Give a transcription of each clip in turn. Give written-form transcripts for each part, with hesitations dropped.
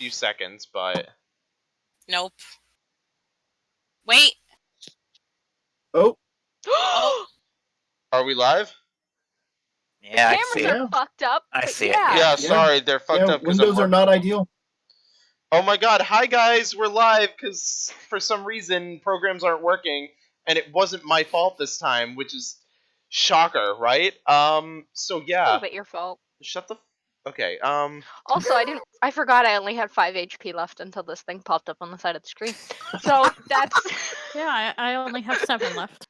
few seconds, but... Nope. Wait. Oh. Oh. Are we live? Yeah, the cameras are fucked up. I see it. Yeah, sorry, they're fucked up. Windows are not ideal. Oh my god, hi guys, we're live, because for some reason programs aren't working, and it wasn't my fault this time, which is shocker, right? So yeah. A little bit your fault. Shut the... Okay, Also, I forgot I only had 5 HP left until this thing popped up on the side of the screen. So, that's... Yeah, I only have 7 left.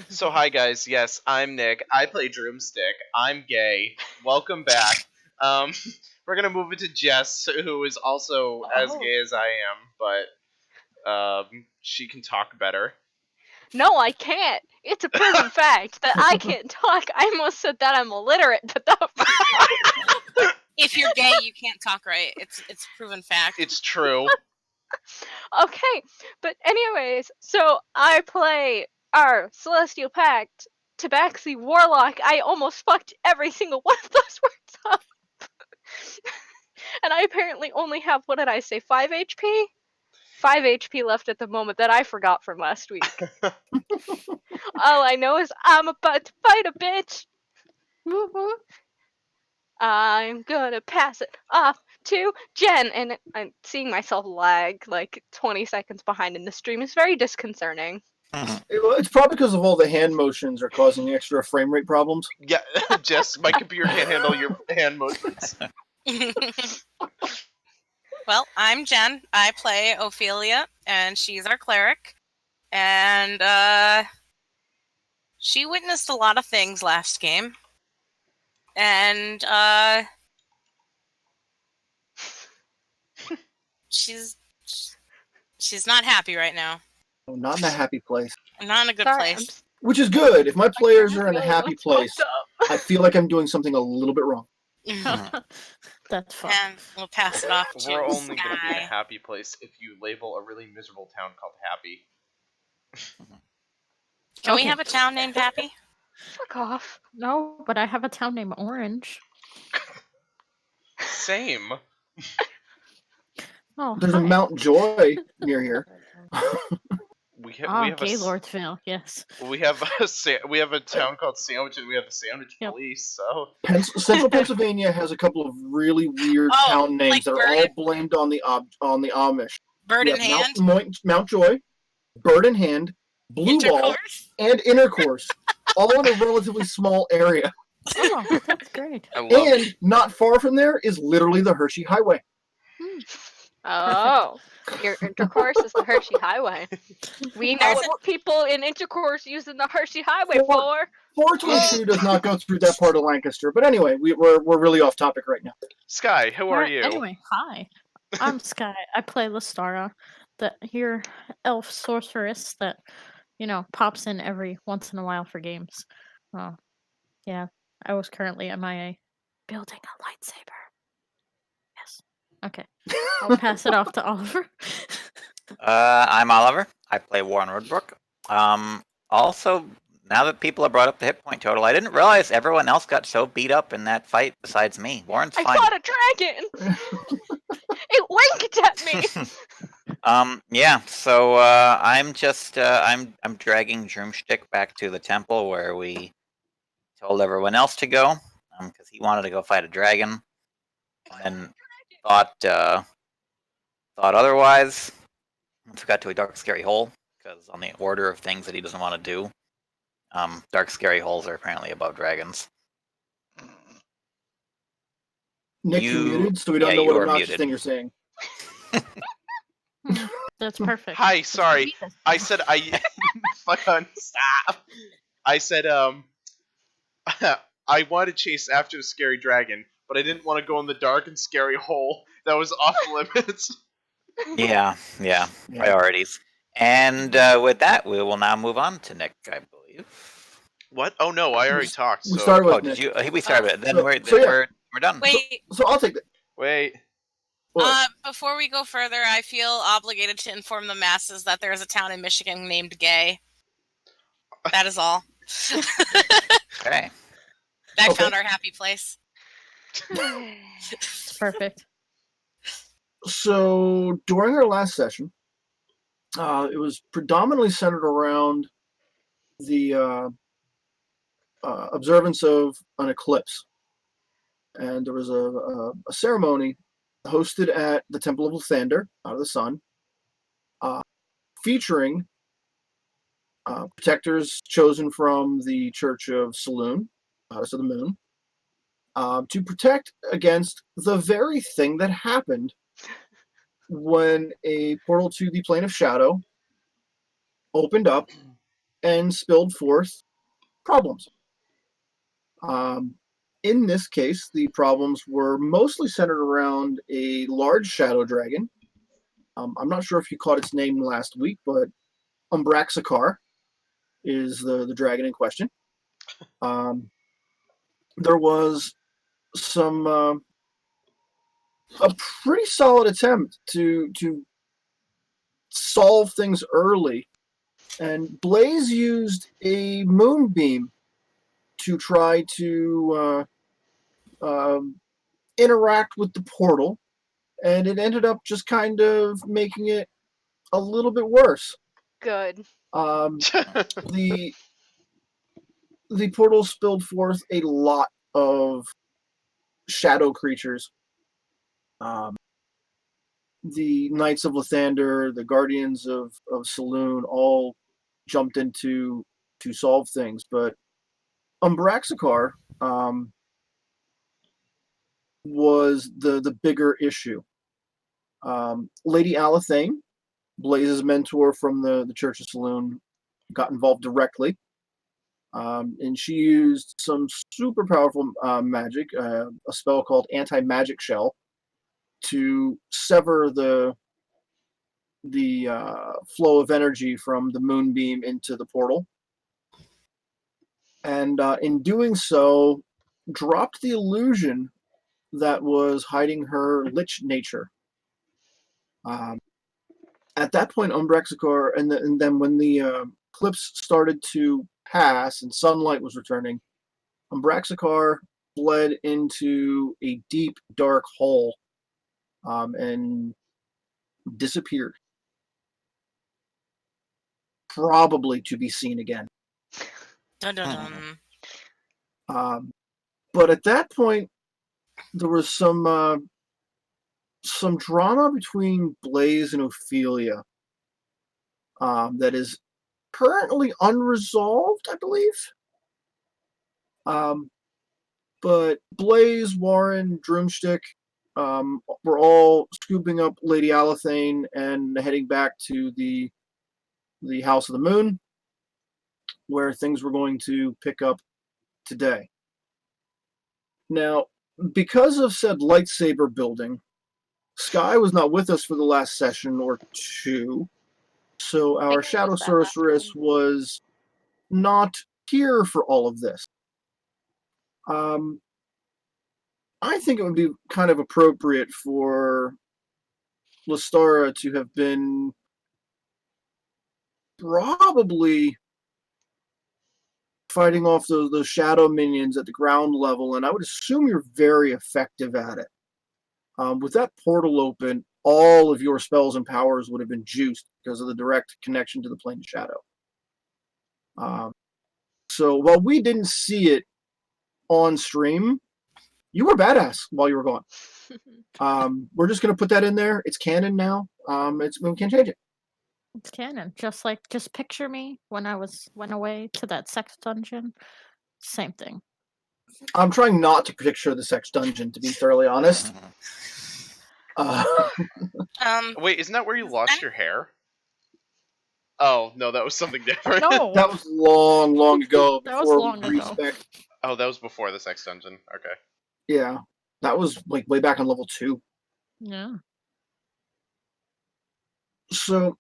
So hi guys, yes, I'm Nick, I play Droomstick, I'm gay, welcome back. We're gonna move it to Jess, who is also as gay as I am, but she can talk better. No, I can't. It's a proven fact that I can't talk. I almost said that I'm illiterate, but that was... If you're gay, you can't talk right. It's a proven fact. It's true. Okay, but anyways, so I play our Celestial Pact, Tabaxi Warlock. I almost fucked every single one of those words up. And I apparently only have, what did I say, 5 HP? 5 HP left at the moment that I forgot from last week. All I know is I'm about to fight a bitch. I'm gonna pass it off to Jen, and I'm seeing myself lag like 20 seconds behind in the stream is very disconcerting. It's probably because of all the hand motions are causing extra frame rate problems. Yeah, Jess, my computer can't handle your hand motions. Well, I'm Jen. I play Ophelia, and she's our cleric. And she witnessed a lot of things last game. And she's not happy right now. Oh, not in a happy place. Not in a good Sorry, place. Which is good. If my players are in a really happy what's place, fucked up. I feel like I'm doing something a little bit wrong. That's fun. And we'll pass it off to We're only Sky. gonna be in a happy place if you label a really miserable town called Happy. Can we have a town named Happy? Fuck off. No, but I have a town named Orange. Same. Oh, There's a hi. Mount Joy near here. We have Gaylordville, yes. we have a town called Sandwich, and we have the Sandwich Yep. Police. So Central Pennsylvania has a couple of really weird town names like that are Bird? all blamed on the Amish. Bird We in have hand? Mount Joy, Bird in Hand, Blue Ball, Intercourse? and Intercourse, all in a relatively small area. Oh, that's great. I love And not far from there is literally the Hershey Highway. Oh, your intercourse is the Hershey Highway. We know what people in intercourse using the Hershey Highway for. 422 does not go through that part of Lancaster, but anyway, we're really off topic right now. Sky, who are you? Anyway, hi. I'm Sky. I play Lestara, your elf sorceress that, pops in every once in a while for games. Oh, yeah. I was currently MIA building a lightsaber. Yes. Okay. I'll pass it off to Oliver. I'm Oliver. I play Warren Roadbrook. Also, now that people have brought up the hit point total, I didn't realize everyone else got so beat up in that fight besides me. Warren's I fine. fought a dragon. It winked at me. Yeah. So I'm just I'm dragging Droomstick back to the temple where we told everyone else to go, because he wanted to go fight a dragon, and thought otherwise. Once we got to a dark, scary hole, because on the order of things that he doesn't want to do, dark, scary holes are apparently above dragons. Nick, you're muted, so we don't know what obnoxious muted. thing you're saying. That's perfect. Hi, sorry. I said fucking stop. I said I wanted to chase after the scary dragon, but I didn't want to go in the dark and scary hole. That was off limits. Yeah. Priorities. And with that, we will now move on to Nick, I believe. What? Oh no, I already talked. We started with did Nick. you? We started with it. Then yeah. we're done. Wait, So I'll take that. Wait. before we go further, I feel obligated to inform the masses that there is a town in Michigan named Gay. That is all. Okay. That found our happy place. It's perfect. So during our last session, it was predominantly centered around the observance of an eclipse, and there was a ceremony hosted at the Temple of Lathander, out of the Sun, featuring protectors chosen from the Church of Saloon, Goddess of the Moon, to protect against the very thing that happened when a portal to the Plane of Shadow opened up and spilled forth problems. In this case, the problems were mostly centered around a large shadow dragon. I'm not sure if you caught its name last week, but Umbraxakar is the dragon in question. There was some a pretty solid attempt to solve things early, and Blaze used a moonbeam to try to interact with the portal, and it ended up just kind of making it a little bit worse. Good. The portal spilled forth a lot of shadow creatures. The Knights of Lathander, the Guardians of Saloon, all jumped into to solve things, but Umbraxakar was the bigger issue. Lady Alathane, Blaze's mentor from the Church of Saloon, got involved directly, and she used some super powerful magic, a spell called Anti-Magic Shell, to sever the flow of energy from the moonbeam into the portal, and in doing so, dropped the illusion that was hiding her lich nature. At that point, Umbraxakar, and then when the eclipse started to pass and sunlight was returning, Umbraxakar bled into a deep, dark hole and disappeared. Probably to be seen again. Dun, dun, dun. But at that point, there was some drama between Blaze and Ophelia that is currently unresolved, I believe. But Blaze, Warren, Droomstick were all scooping up Lady Alathane and heading back to the House of the Moon, where things were going to pick up today. Now, because of said lightsaber building, Sky was not with us for the last session or two, so our Shadow Sorceress was not here for all of this. I think it would be kind of appropriate for Lestara to have been probably fighting off those shadow minions at the ground level, and I would assume you're very effective at it. With that portal open, all of your spells and powers would have been juiced because of the direct connection to the plane of shadow. So while we didn't see it on stream, you were badass while you were gone. We're just going to put that in there. It's canon now. We can't change it. It's canon. Just picture me when I went away to that sex dungeon. Same thing. I'm trying not to picture the sex dungeon, to be thoroughly honest. Wait, isn't that where you lost your hair? Oh, no, that was something different. No, that was long ago. That was before long we ago. Oh, that was before the sex dungeon. Okay. Yeah, that was like way back on level 2. Yeah. So,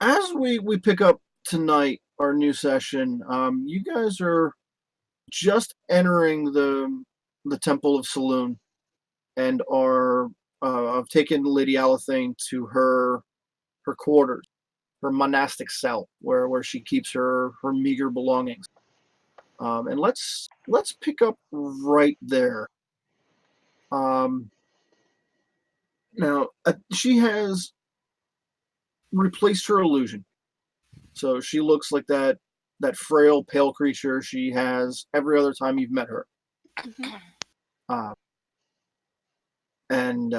as we pick up tonight, our new session, you guys are just entering the Temple of Saloon and are have taken Lady Alathane to her quarters, her monastic cell, where she keeps her meager belongings. And let's pick up right there. Now, she has replaced her illusion. So she looks like that frail, pale creature she has every other time you've met her. And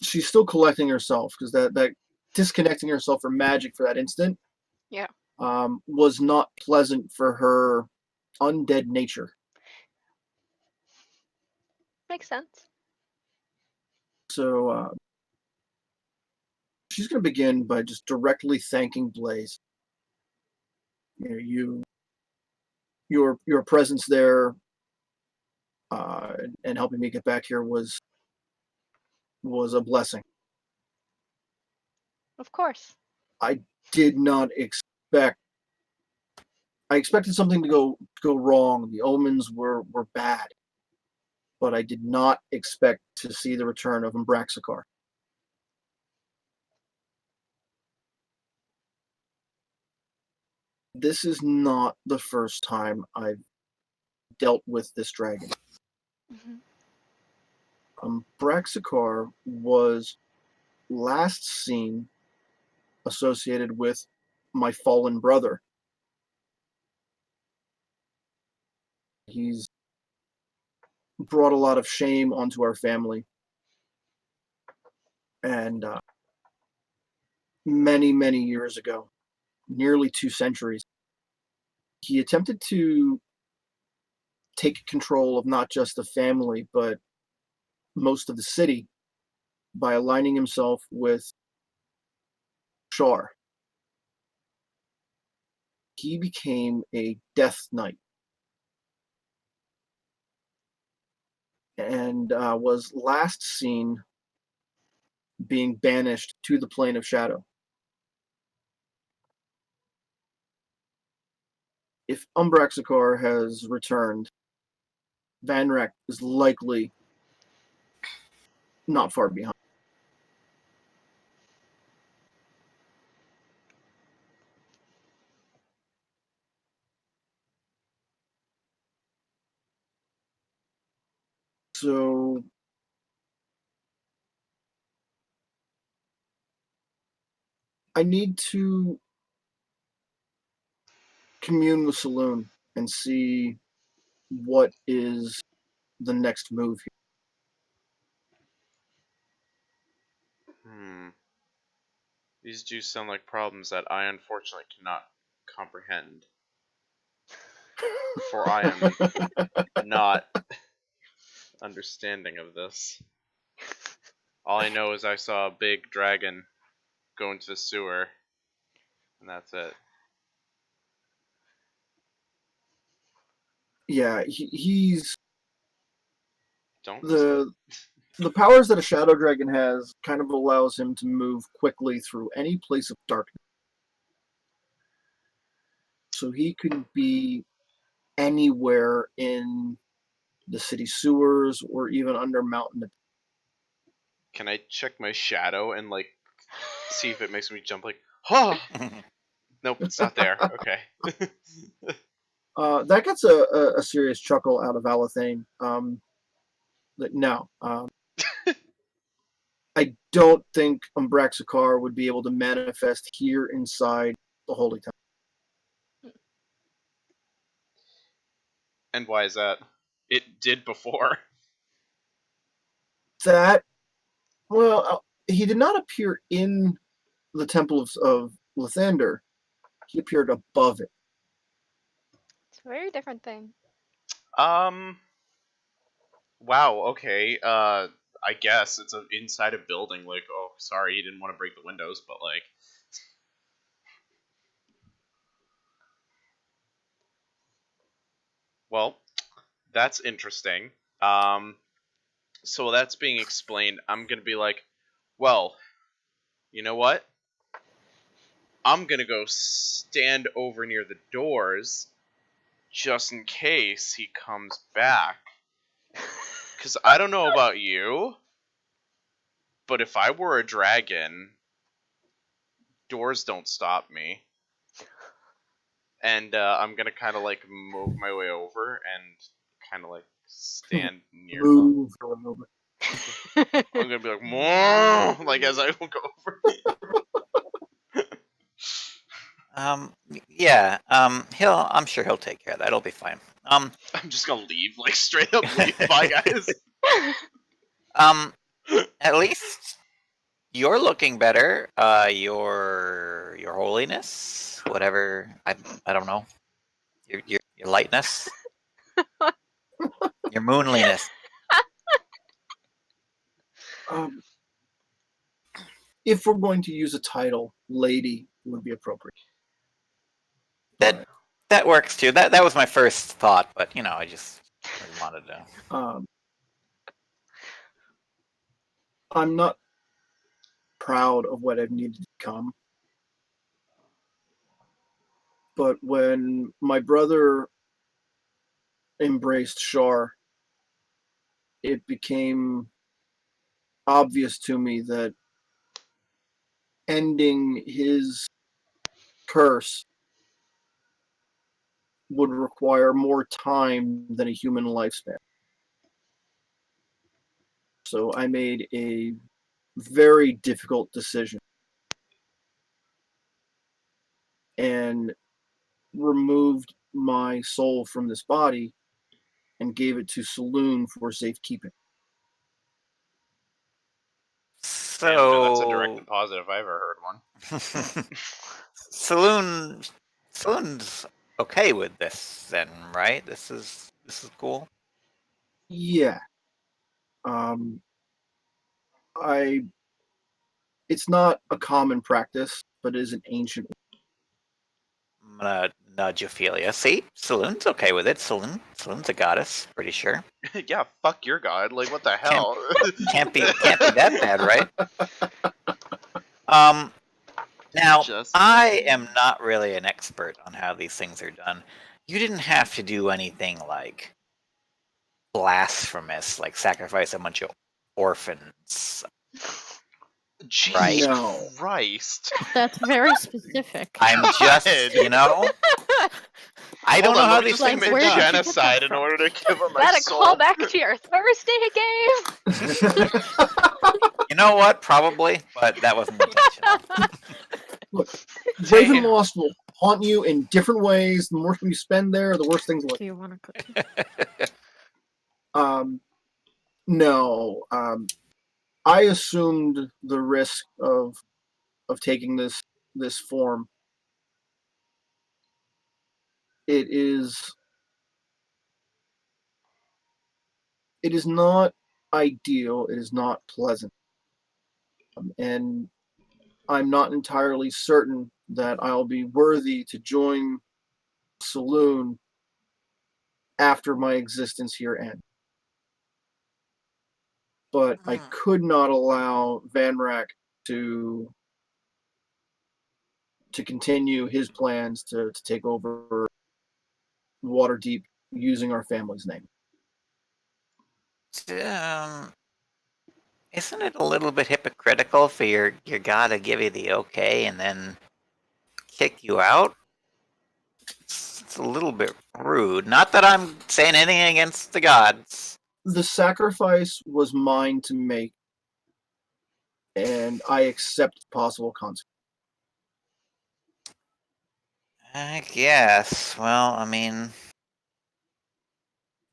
she's still collecting herself, because that disconnecting herself from magic for that instant Yeah. Was not pleasant for her undead nature. Makes sense. So she's going to begin by just directly thanking Blaze. Your presence there and helping me get back here was a blessing. Of course. I did not expect. I expected something to go wrong. The omens were bad, but I did not expect to see the return of Umbraxicor. This is not the first time I've dealt with this dragon. Umbraxicor was last seen associated with my fallen brother. He's brought a lot of shame onto our family. And many, many years ago, nearly 2 centuries, he attempted to take control of not just the family, but most of the city by aligning himself with Shar. He became a Death Knight and was last seen being banished to the Plane of Shadow. If Umbraxicor has returned, Vanrak is likely not far behind. So I need to commune with Saloon and see what is the next move here. These do sound like problems that I unfortunately cannot comprehend. For I am not understanding of this. All I know is I saw a big dragon go into the sewer, and that's it. Yeah, he's Don't the powers that a shadow dragon has kind of allows him to move quickly through any place of darkness. So he could be anywhere in the city sewers or even under mountain. Can I check my shadow and like see if it makes me jump like, huh? Nope, it's not there. Okay. That gets a serious chuckle out of Alathane. No. I don't think Umbraxicor would be able to manifest here inside the Holy Temple. And why is that? It did before. He did not appear in the Temple of Lathander. He appeared above it. It's a very different thing. Wow, okay. I guess it's inside a building, like, oh, sorry, you didn't want to break the windows, but like... Well, that's interesting. So that's being explained. I'm gonna be like, well, you know what? I'm gonna go stand over near the doors just in case he comes back. Because I don't know about you, but if I were a dragon, doors don't stop me. And I'm gonna kind of like move my way over and kind of like stand near. Move a little bit. I'm gonna be like, more, like as I go over. Yeah. I'm sure he'll take care of that. It'll be fine. I'm just gonna leave, like straight up leave. Bye, guys. At least you're looking better. Your holiness, whatever. I don't know. Your lightness. Your moonliness. If we're going to use a title, lady would be appropriate. That works too. That was my first thought, but I just really wanted to. I'm not proud of what I've needed to become, but when my brother embraced Shar, it became obvious to me that ending his curse would require more time than a human lifespan. So I made a very difficult decision and removed my soul from this body and gave it to Saloon for safekeeping. So Damn, sure, that's a direct deposit if I ever heard one. Saloon's okay with this then, right? This is cool. Yeah. It's not a common practice, but it is an ancient. I'm gonna nudge Ophelia. See, Saloon's okay with it. Saloon's a goddess, pretty sure. Yeah, fuck your god. Like, what the hell? Can't be that bad, right? Now, I am not really an expert on how these things are done. You didn't have to do anything like blasphemous, like sacrifice a bunch of orphans. Jesus Right? No. Christ. That's very specific. I'm just, I don't know how these things things are where did you done. get genocide that in from? order to give him my That a soul. callback to your Thursday game? You know what? Probably, but that wasn't intentional. Look, Ravenloft will haunt you in different ways. The more you spend there, the worse things look. Do you want a cookie? No. I assumed the risk of taking this form. It is not ideal. It is not pleasant, and I'm not entirely certain that I'll be worthy to join Saloon after my existence here ends. But I could not allow Van Rack to continue his plans to take over Waterdeep using our family's name. Isn't it a little bit hypocritical for your god to give you the okay and then kick you out? It's a little bit rude. Not that I'm saying anything against the gods. The sacrifice was mine to make, and I accept possible consequences. I guess. Well, I mean,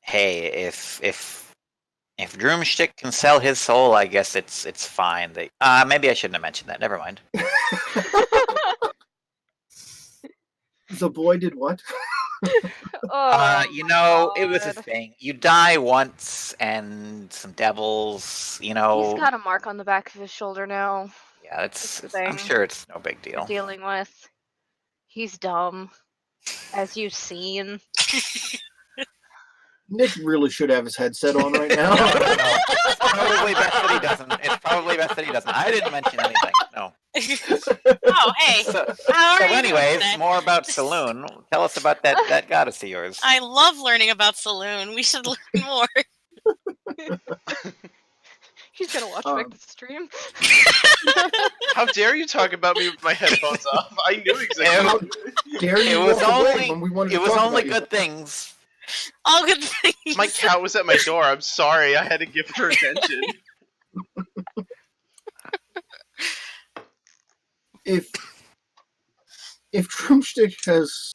hey, if Droomstick can sell his soul, I guess it's fine. Maybe I shouldn't have mentioned that. Never mind. The boy did what? It was his thing. You die once, and some devils. He's got a mark on the back of his shoulder now. Yeah, I'm sure it's no big deal. Dealing with. He's dumb, as you've seen. Nick really should have his headset on right now. No. It's probably best that he doesn't. I didn't mention anything. No. Oh, hey. So How are you anyways, doing? more about Saloon. Tell us about that goddess of yours. I love learning about Saloon. We should learn more. He's gonna watch back the stream. How dare you talk about me with my headphones off? I knew exactly. It was only good things. All good things. My cat was at my door. I'm sorry. I had to give her attention. If Drumstick has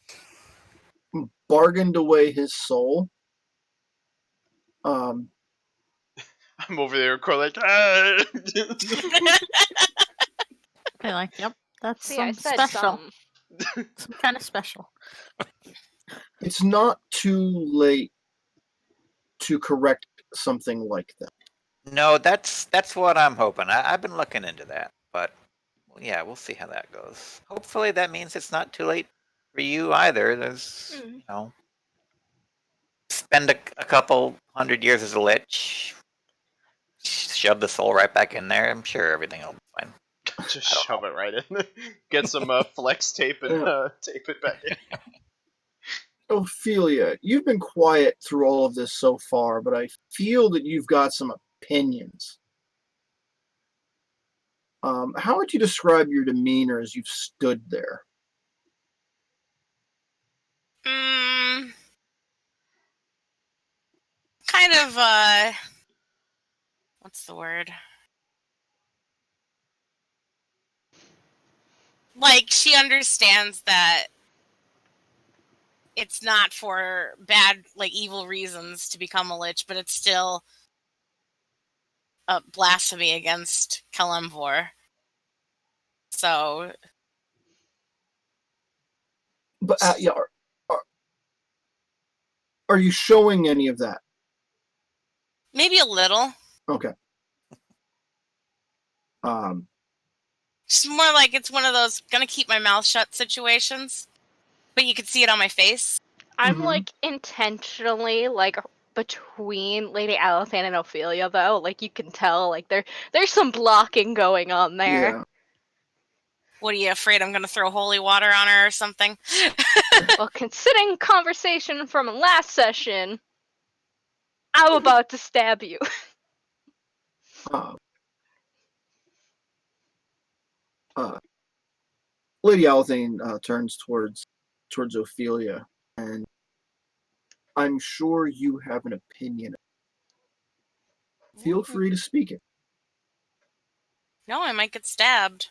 bargained away his soul, I'm over there, like, ah! I like, yep, that's See, I some said special. some. Some kind of special. it's not too late to correct something like that. No, that's what I'm hoping. I've been looking into that, but well, yeah, we'll see how that goes. Hopefully, that means it's not too late for you either. There's, Mm. you know, spend a couple 100 years as a lich, shove the soul right back in there. I'm sure everything will be fine. Just I don't shove it right in. Get some flex tape and tape it back in. Ophelia, you've been quiet through all of this so far, but I feel that you've got some opinions. How would you describe your demeanor as you've stood there? Kind of, what's the word? Like, she understands that it's not for bad, like, evil reasons to become a lich, but it's still a blasphemy against Kalimvor. So, But yeah, are you showing any of that? maybe a little. Okay. It's more like it's one of those gonna keep my mouth shut situations, but you can see it on my face. I'm Mhm. like intentionally like between Lady Alathan and Ophelia though. Like you can tell like there's some blocking going on there. Yeah. What are you afraid I'm gonna throw holy water on her or something? Well, considering conversation from last session, I'm about to stab you. Lady Althane turns towards Ophelia, and I'm sure you have an opinion. Feel free to speak it. No, I might get stabbed.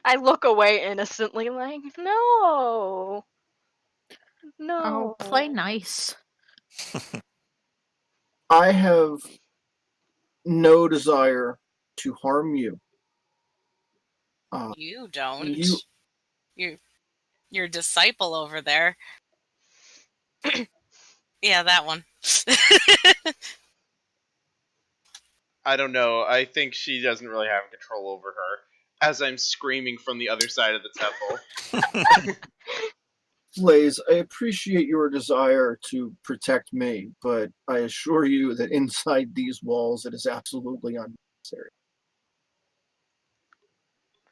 I look away innocently, like, no. No. Oh, play nice. I have no desire to harm you. You don't. You Your disciple over there. Yeah, that one. I don't know. I think she doesn't really have control over her. As I'm screaming from the other side of the temple. Blaze, I appreciate your desire to protect me, but I assure you that inside these walls it is absolutely unnecessary.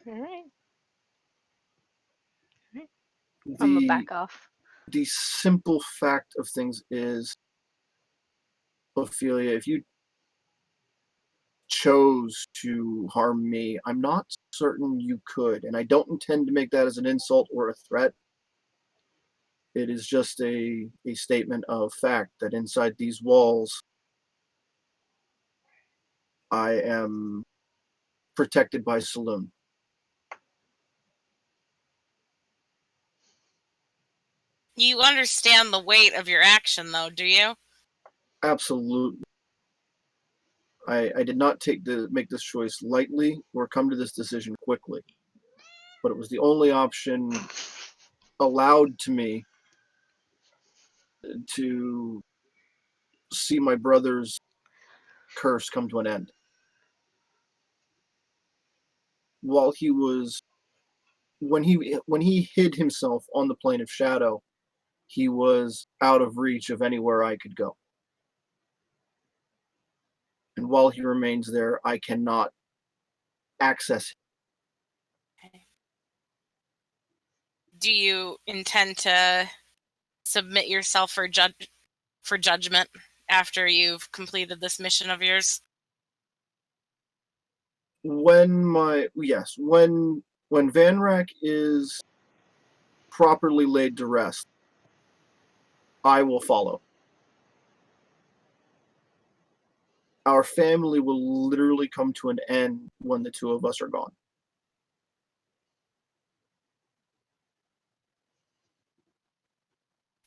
Alright. I'm gonna back off. The simple fact of things is, Ophelia, if you chose to harm me, I'm not certain you could, and I don't intend to make that as an insult or a threat. It is just a statement of fact that inside these walls, I am protected by Saloon. You understand the weight of your action, though, do you? Absolutely. I did not make this choice lightly or come to this decision quickly, but it was the only option allowed to me to see my brother's curse come to an end. While he was when he hid himself on the plane of shadow, he was out of reach of anywhere I could go. And while he remains there, I cannot access him. Do you intend to submit yourself for judgment after you've completed this mission of yours? When Vanrak is properly laid to rest, I will follow. our family will literally come to an end when the two of us are gone.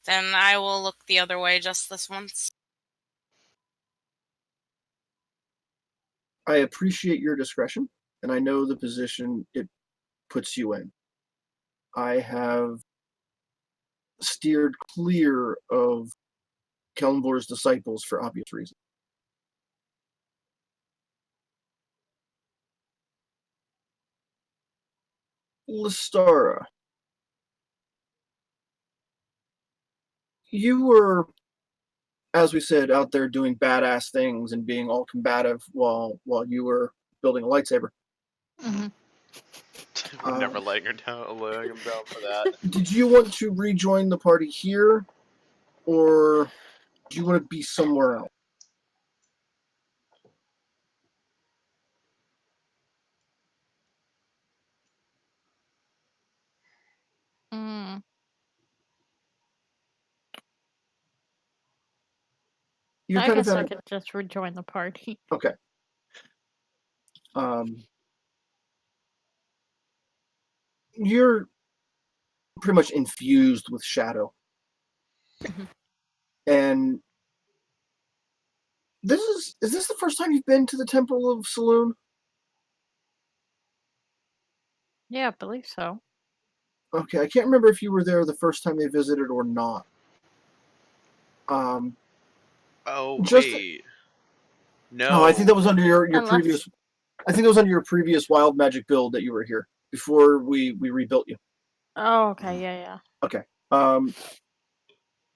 Then I will look the other way just this once. I appreciate your discretion, and I know the position it puts you in. I have steered clear of Kellenbor's disciples for obvious reasons. Listara, you were, as we said, out there doing badass things and being all combative while you were building a lightsaber. Mm-hmm. We're never laying him down for that. Did you want to rejoin the party here, or do you want to be somewhere else? Mm. You're I kind guess of I at could just rejoin the party. okay. You're pretty much infused with shadow, Mhm. and is this the first time you've been to the Temple of Saloon? Yeah, I believe so. Okay, I can't remember if you were there the first time they visited or not. Oh Just wait. No. oh, I think that was under your Unless- previous. I think it was under your previous Wild Magic build that you were here before we rebuilt you. Oh, okay, yeah. Okay.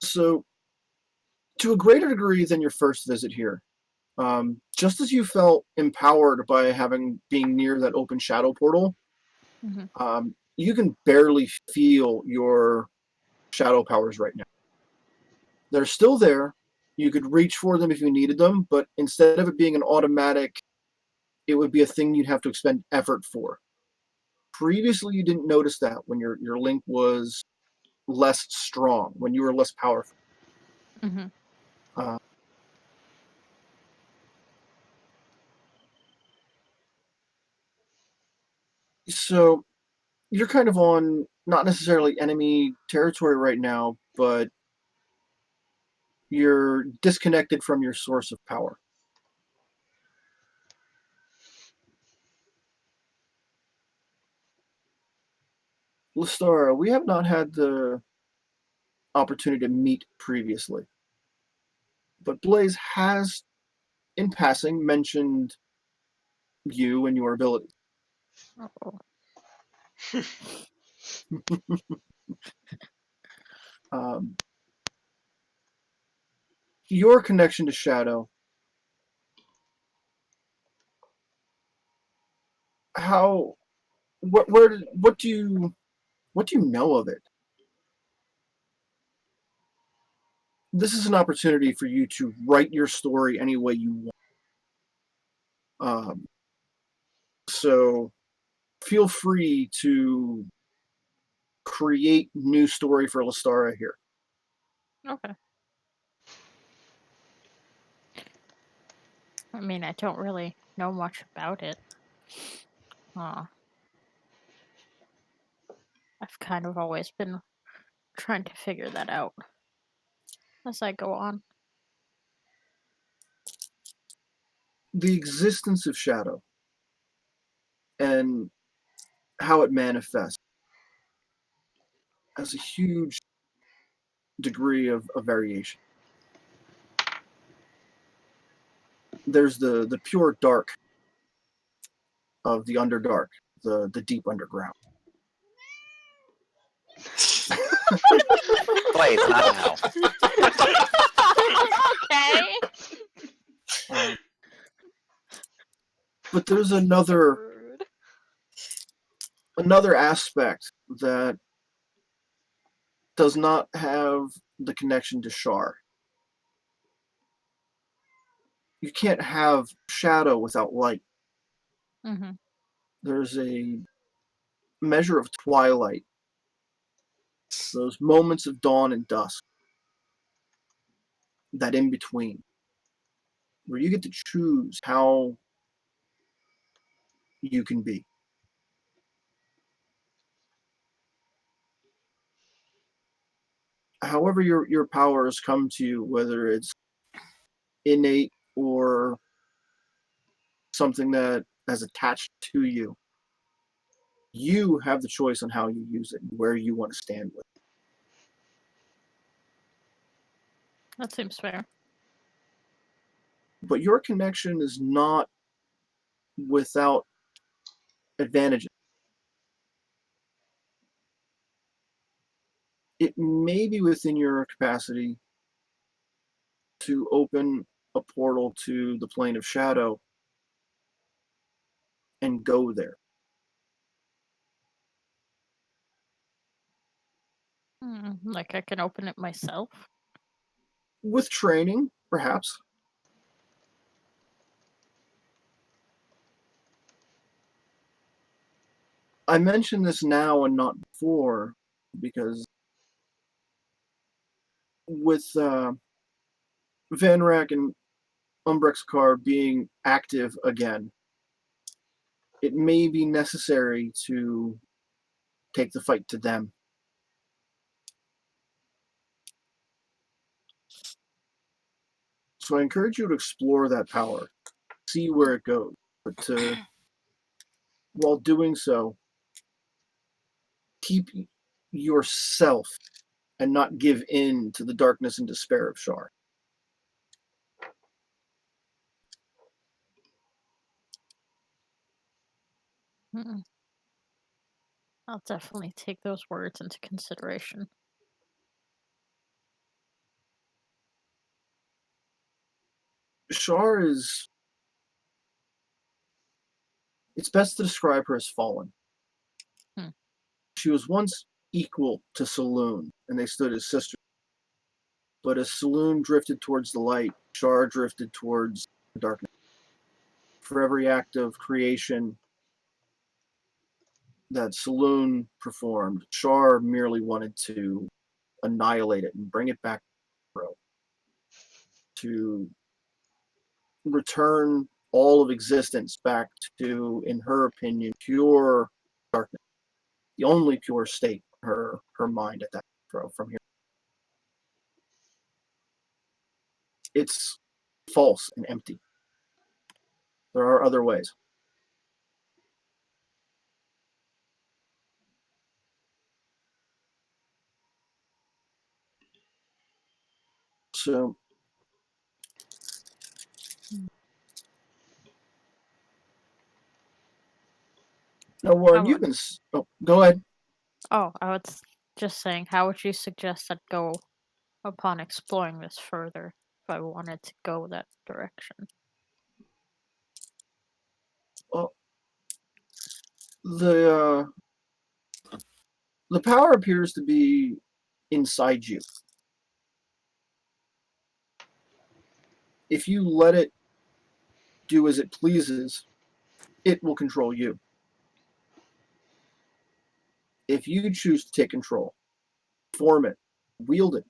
So to a greater degree than your first visit here, just as you felt empowered by being near that open shadow portal, Mhm. you can barely feel your shadow powers right now. They're still there. You could reach for them if you needed them, but instead of it being an automatic, it would be a thing you'd have to expend effort for. Previously, you didn't notice that when your link was less strong, when you were less powerful. Mhm. So you're kind of on not necessarily enemy territory right now, but you're disconnected from your source of power. Listara, we have not had the opportunity to meet previously, but Blaze has, in passing, mentioned you and your abilities. Uh-oh. Your connection to Shadow. What do you know of it? This is an opportunity for you to write your story any way you want. So feel free to create new story for Listara here. Okay. I mean, I don't really know much about it. I've kind of always been trying to figure that out as I go on. The existence of Shadow and how it manifests has a huge degree of variation. There's the pure dark of the Underdark, the deep underground. Please, not now. Okay. But there's another Rude. aspect that does not have the connection to Shar. You can't have shadow without light. Mhm. There's a measure of twilight, those moments of dawn and dusk, that in between. where you get to choose how you can be. However your powers come to you, whether it's innate or something that has attached to you, you have the choice on how you use it and where you want to stand with it. That seems fair. But your connection is not without advantages. It may be within your capacity to open a portal to the plane of shadow and go there. Like I can open it myself. With training, perhaps. I mention this now and not before because with Van Rack and Umbrexcar being active again, it may be necessary to take the fight to them. So I encourage you to explore that power, see where it goes, but while doing so, keep yourself and not give in to the darkness and despair of Shar. Mm-mm. I'll definitely take those words into consideration. Shar is... It's best to describe her as fallen. She was once equal to Saloon, and they stood as sisters. But as Saloon drifted towards the light, Shar drifted towards the darkness. For every act of creation that Saloon performed, Shar merely wanted to annihilate it and bring it back to return all of existence back to, in her opinion, pure darkness. The only pure state, her mind at that from here. It's false and empty. There are other ways. So now, Warren, you've been... Oh, go ahead. Oh, I was just saying, how would you suggest I go upon exploring this further if I wanted to go that direction? Well, the power appears to be inside you. If you let it do as it pleases, it will control you. If you choose to take control, form it, wield it,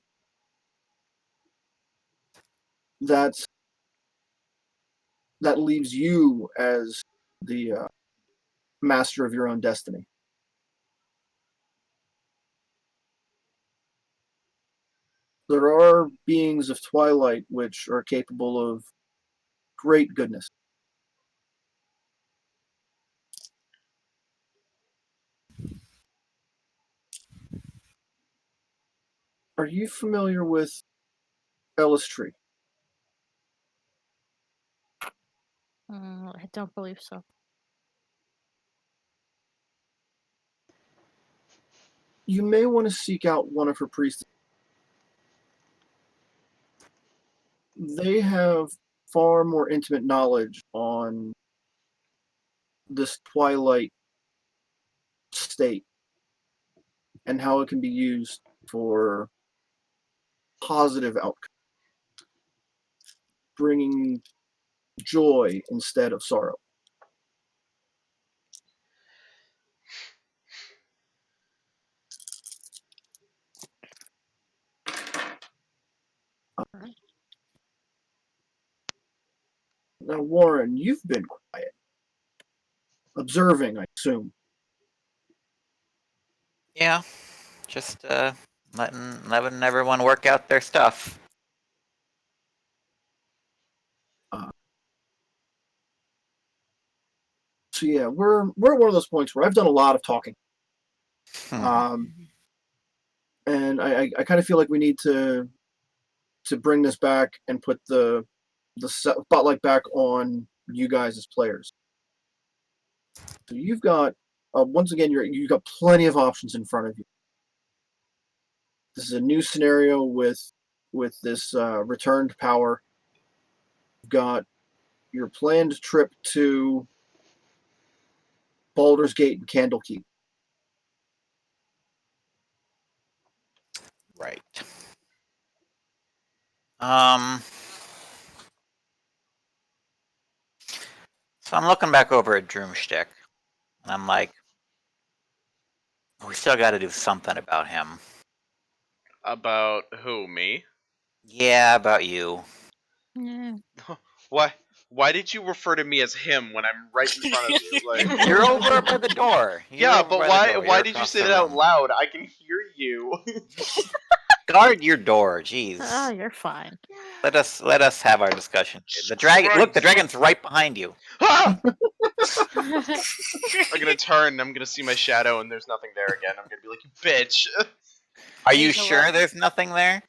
that leaves you as the master of your own destiny. There are beings of twilight which are capable of great goodness. Are you familiar with Ellis Tree? I don't believe so. You may want to seek out one of her priests. They have far more intimate knowledge on this twilight state and how it can be used for positive outcomes, bringing joy instead of sorrow. Now, Warren, you've been quiet. Observing, I assume. Yeah, just letting everyone work out their stuff. So yeah, we're at one of those points where I've done a lot of talking. And I kind of feel like we need to bring this back and put the spotlight back on you guys as players. So you've got once again you've got plenty of options in front of you. This is a new scenario with this returned power. You've got your planned trip to Baldur's Gate and Candlekeep. Right. So I'm looking back over at Droomstick, and I'm like, we still got to do something about him. About who? Me? Yeah, about you. Yeah. Why did you refer to me as him when I'm right in front of you? Like, You're over by the door. yeah, but why did you say that out loud? I can hear you. Guard your door, jeez. Oh, you're fine. Let us have our discussion. The dragon. Look, the dragon's right behind you. Ah! I'm gonna turn. I'm gonna see my shadow, and there's nothing there again. I'm gonna be like, you bitch. Are you sure there's nothing there?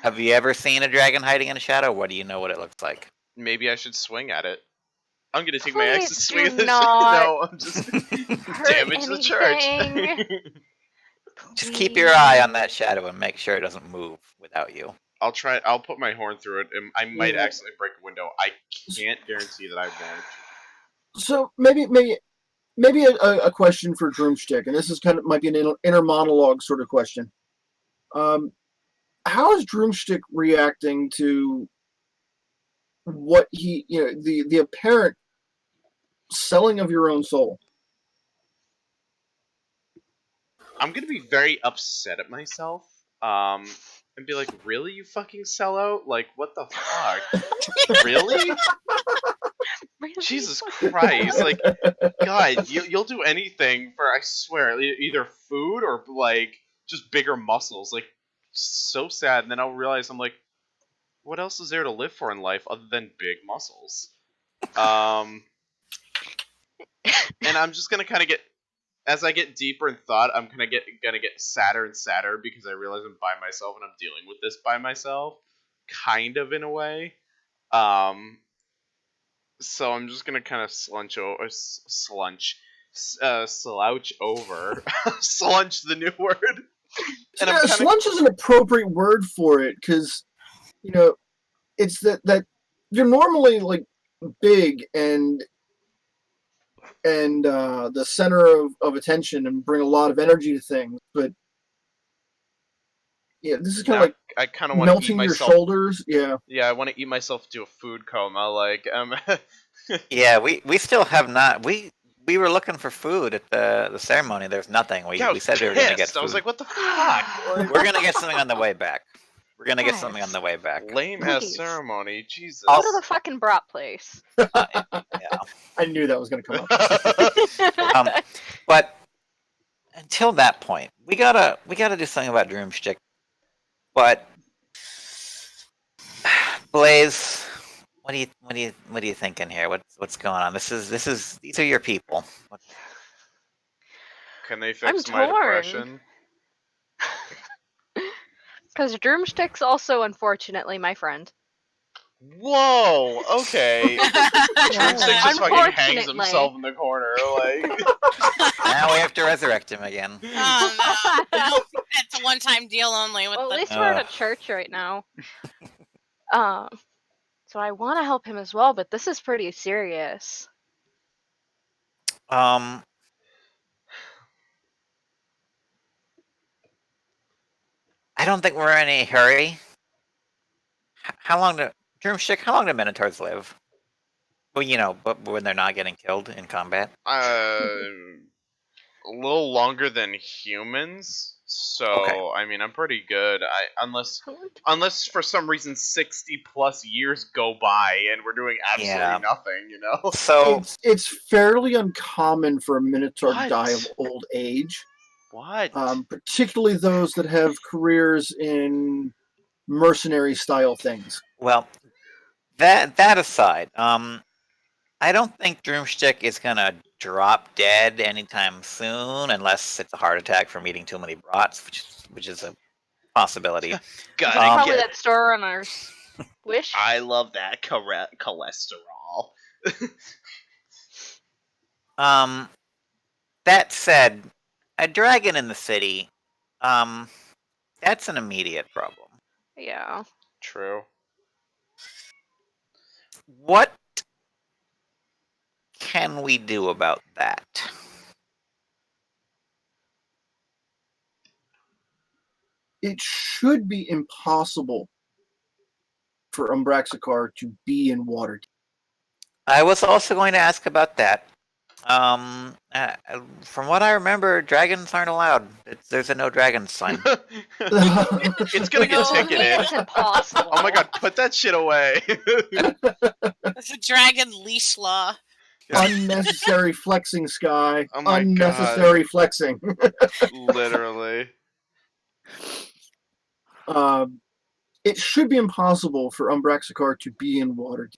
Have you ever seen a dragon hiding in a shadow? What do you know what it looks like? Maybe I should swing at it. I'm gonna take my axe to Please swing do at this. not No, I'm just damage the church. anything. Just keep your eye on that shadow and make sure it doesn't move without you. I'll try. I'll put my horn through it, and I might Yeah. accidentally break a window. I can't guarantee that I won't. So maybe a question for Droomstick, and this is might be an inner monologue sort of question. How is Droomstick reacting to what the apparent selling of your own soul? I'm gonna be very upset at myself. And be like, really, you fucking sellout? Like, what the fuck? Really? Really? Jesus Christ! Like, God, you'll do anything for, I swear, either food or like just bigger muscles. Like, so sad. And then I'll realize I'm like, what else is there to live for in life other than big muscles? And I'm just gonna kind of get, as I get deeper in thought, I'm gonna get sadder and sadder because I realize I'm by myself and I'm dealing with this by myself, kind of in a way. So I'm just gonna kind of slouch over, slunch the new word. And I'm kinda... slunch is an appropriate word for it because it's that you're normally like big and the center of attention and bring a lot of energy to things, but yeah, this is kind of like I kind of want to eat melting your myself. shoulders. Yeah, I want to eat myself to a food coma. Like, Yeah, we still have not. We were looking for food at the ceremony. There's nothing. We said we were going to get food. I was like, what the fuck? Like, we're going to get something on the way back. We're going to get something on the way back. Lame ass Please. ceremony. Jesus. Go to the fucking brat place. Yeah. I knew that was going to come up. But until that point, we gotta do something about Droomstick. But Blaze, what are you thinking here? What's going on? These are your people. Can they fix I'm my torn. depression? Because Droomstick's also, unfortunately, my friend. Whoa. Okay. Droomstick just fucking hangs Unfortunately. himself in the corner. Like. Now we have to resurrect him again. Oh no! It's a one-time deal only. With Well, the... at least we're at a church right now. So I want to help him as well, but this is pretty serious. I don't think we're in any hurry. How long do Minotaurs live? Well, but when they're not getting killed in combat. A little longer than humans. So Okay. I mean, I'm pretty good. Unless for some reason 60+ years go by and we're doing absolutely Yeah. nothing, you know. So It's fairly uncommon for a Minotaur to What? die of old age, What? particularly those that have careers in mercenary style things. well, that aside, I don't think Droomstick is gonna drop dead anytime soon, unless it's a heart attack from eating too many brats, which is a possibility. Gotta Probably get. that store runner's wish. I love that cholesterol. Um, that said, a dragon in the city, um, that's an immediate problem. Yeah. True. What can we do about that? It should be impossible for Umbraxicar to be in Waterdeep. I was also going to ask about that. From what I remember, dragons aren't allowed. There's a no dragons sign. It's gonna get No, ticketed. It's impossible. Oh my god, put that shit away. It's a dragon leash law. Unnecessary flexing, Sky. Oh my Unnecessary flexing. Literally. It should be impossible for Umbraxicar to be in Waterdeep.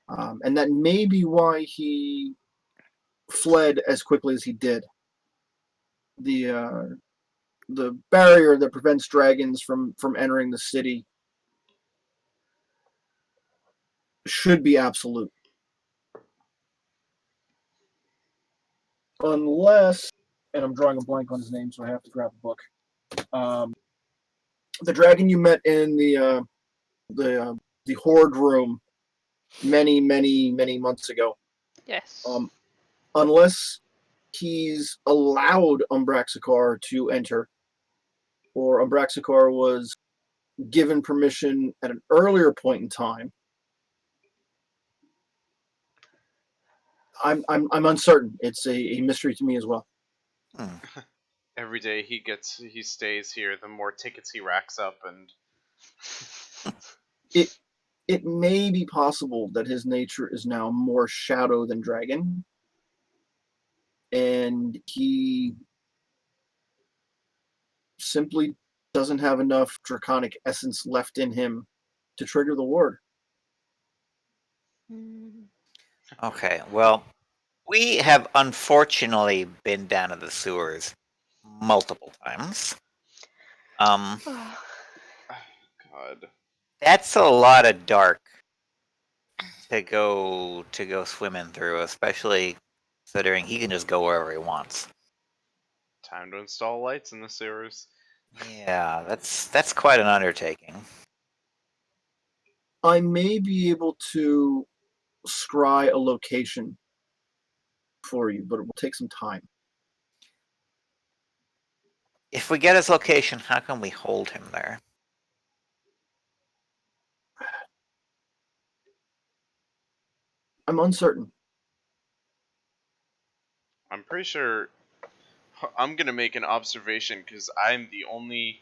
And that may be why he fled as quickly as he did. The barrier that prevents dragons from entering the city should be absolute. Unless, and I'm drawing a blank on his name, so I have to grab a book. The dragon you met in the horde room many months ago. Yes. Unless he's allowed Umbraxicar to enter, or Umbraxicar was given permission at an earlier point in time. I'm uncertain. It's a mystery to me as well. Every day he stays here, the more tickets he racks up, and It may be possible that his nature is now more shadow than dragon, and he simply doesn't have enough draconic essence left in him to trigger the ward. Okay, well, we have unfortunately been down in the sewers multiple times. God. That's a lot of dark to go swimming through, especially considering he can just go wherever he wants. Time to install lights in the sewers. Yeah, that's quite an undertaking. I may be able to scry a location for you, but it will take some time. If we get his location, how can we hold him there? I'm uncertain. I'm pretty sure. I'm gonna make an observation because I'm the only.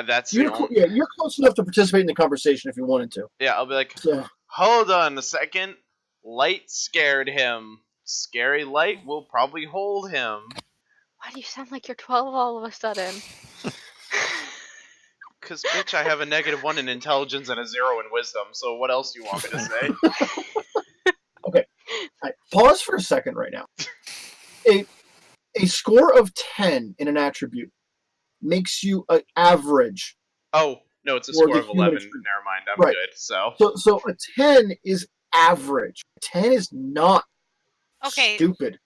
That's the only. You're close enough to participate in the conversation if you wanted to. Yeah, I'll be like, So, hold on a second. Light scared him. Scary light will probably hold him. Why do you sound like you're 12 all of a sudden? Cause bitch, I have a -1 in intelligence and a 0 in wisdom. So what else do you want me to say? okay, pause for a second right now. A score of 10 in an attribute makes you an average. Oh no, it's a For score the of human 11. attribute. Never mind, I'm Right. good. So So a 10 is average. 10 is not Okay. stupid.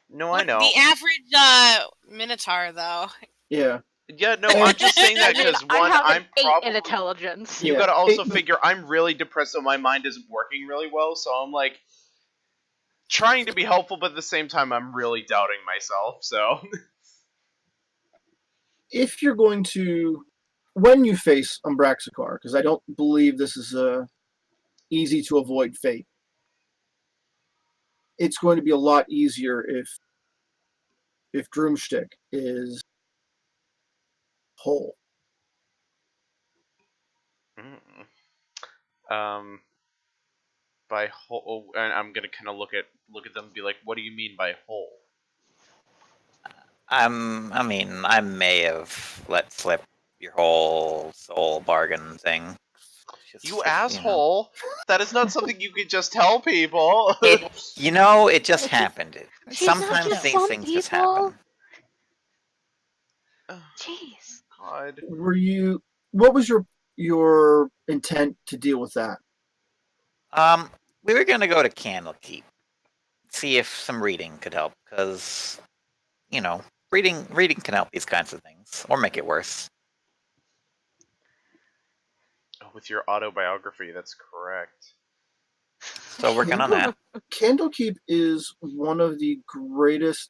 no, I know. The average Minotaur, though. Yeah. Yeah, no, I'm just saying that because I one, have an I'm 8 probably. in intelligence. You Yeah. gotta also 8 figure I'm really depressed, so my mind isn't working really well. So I'm like trying to be helpful, but at the same time, I'm really doubting myself. So If you're going to, when you face Umbraxicar, because I don't believe this is a easy to avoid fate, it's going to be a lot easier if Droomstick is hole. By hole, and I'm gonna kind of look at them and be like, "What do you mean by hole?" I mean, I may have let slip your whole soul bargain thing. You asshole! That is not something you could just tell people. It just happened. She's not Sometimes just these some things just people. happen. Jeez. God. What was your intent to deal with that? We were gonna go to Candlekeep, see if some reading could help, because reading can help these kinds of things, or make it worse. With your autobiography, that's correct. So working on that. Candlekeep is one of the greatest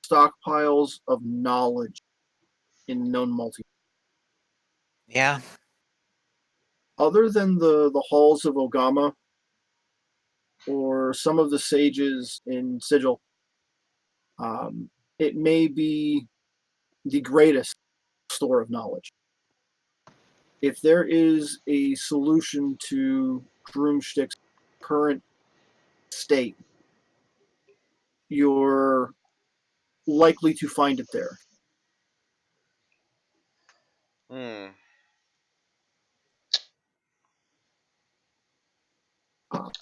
stockpiles of knowledge in known multi. Yeah. Other than the halls of Ogama or some of the sages in Sigil, it may be the greatest store of knowledge. If there is a solution to Droomstick's current state, you're likely to find it there.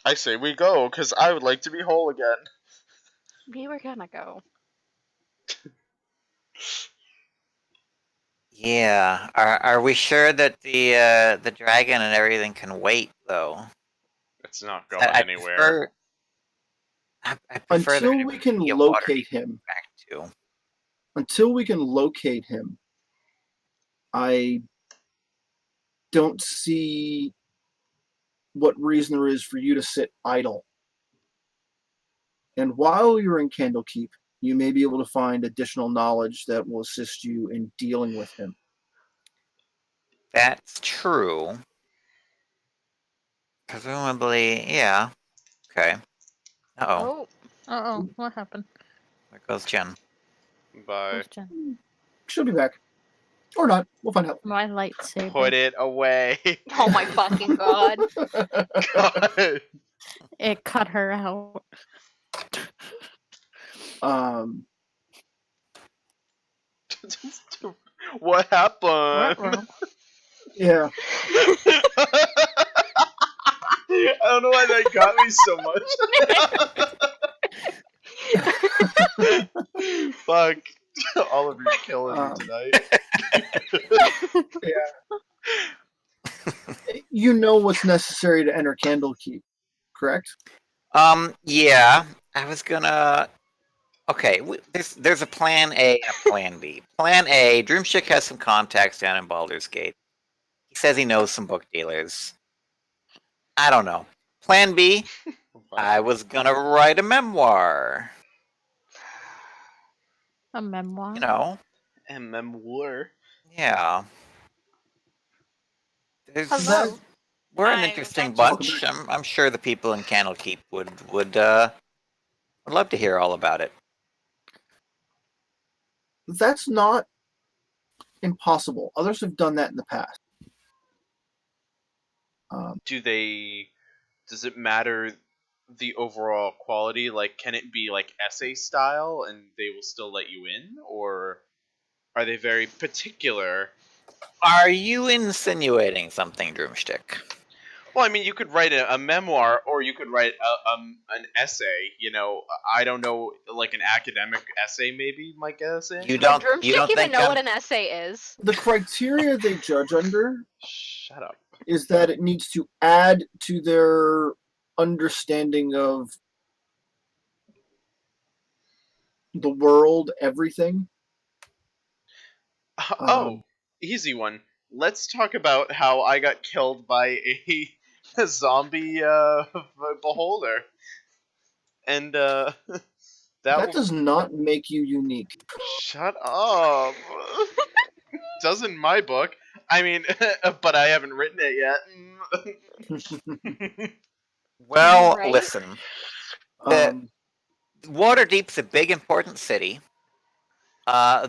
I say we go, because I would like to be whole again. We were gonna go. Yeah. Are we sure that the dragon and everything can wait though? It's not going anywhere. I prefer Until we can locate him. Back to. Until we can locate him, I don't see what reason there is for you to sit idle. And while you're in Candlekeep, you may be able to find additional knowledge that will assist you in dealing with him. That's true. Presumably, yeah. Okay. Uh-oh. Uh-oh, what happened? There goes Jen. Bye. Where's Jen? She'll be back. Or not. We'll find out. My lightsaber. Put it away. Oh my fucking god. God. It cut her out. What happened? Ruh-roh. Yeah. I don't know why that got me so much. Fuck. All of you killing me tonight. Yeah. You know what's necessary to enter Candlekeep, correct? Yeah. I was gonna. Okay, there's a plan A and a plan B. Plan A, Droomstick has some contacts down in Baldur's Gate. He says he knows some book dealers. I don't know. Plan B, I was gonna write a memoir. A memoir? A memoir. Yeah. Hello. We're an Hi, interesting was that bunch. I'm sure the people in Candlekeep would love to hear all about it. That's not impossible. Others have done that in the past. Does it matter the overall quality? Like, can it be like essay style and they will still let you in? Or are they very particular? Are you insinuating something, Droomstick? Well, I mean, you could write a memoir, or you could write an essay. I don't know, like an academic essay, maybe might get us in. You don't Droomstick even think know what an essay is. The criteria they judge under Shut up. is that it needs to add to their understanding of the world, everything. Easy one. Let's talk about how I got killed by a zombie beholder. And that does not make you unique. Shut up. Does in my book. I mean, but I haven't written it yet. Well, Right? listen. Waterdeep's a big, important city.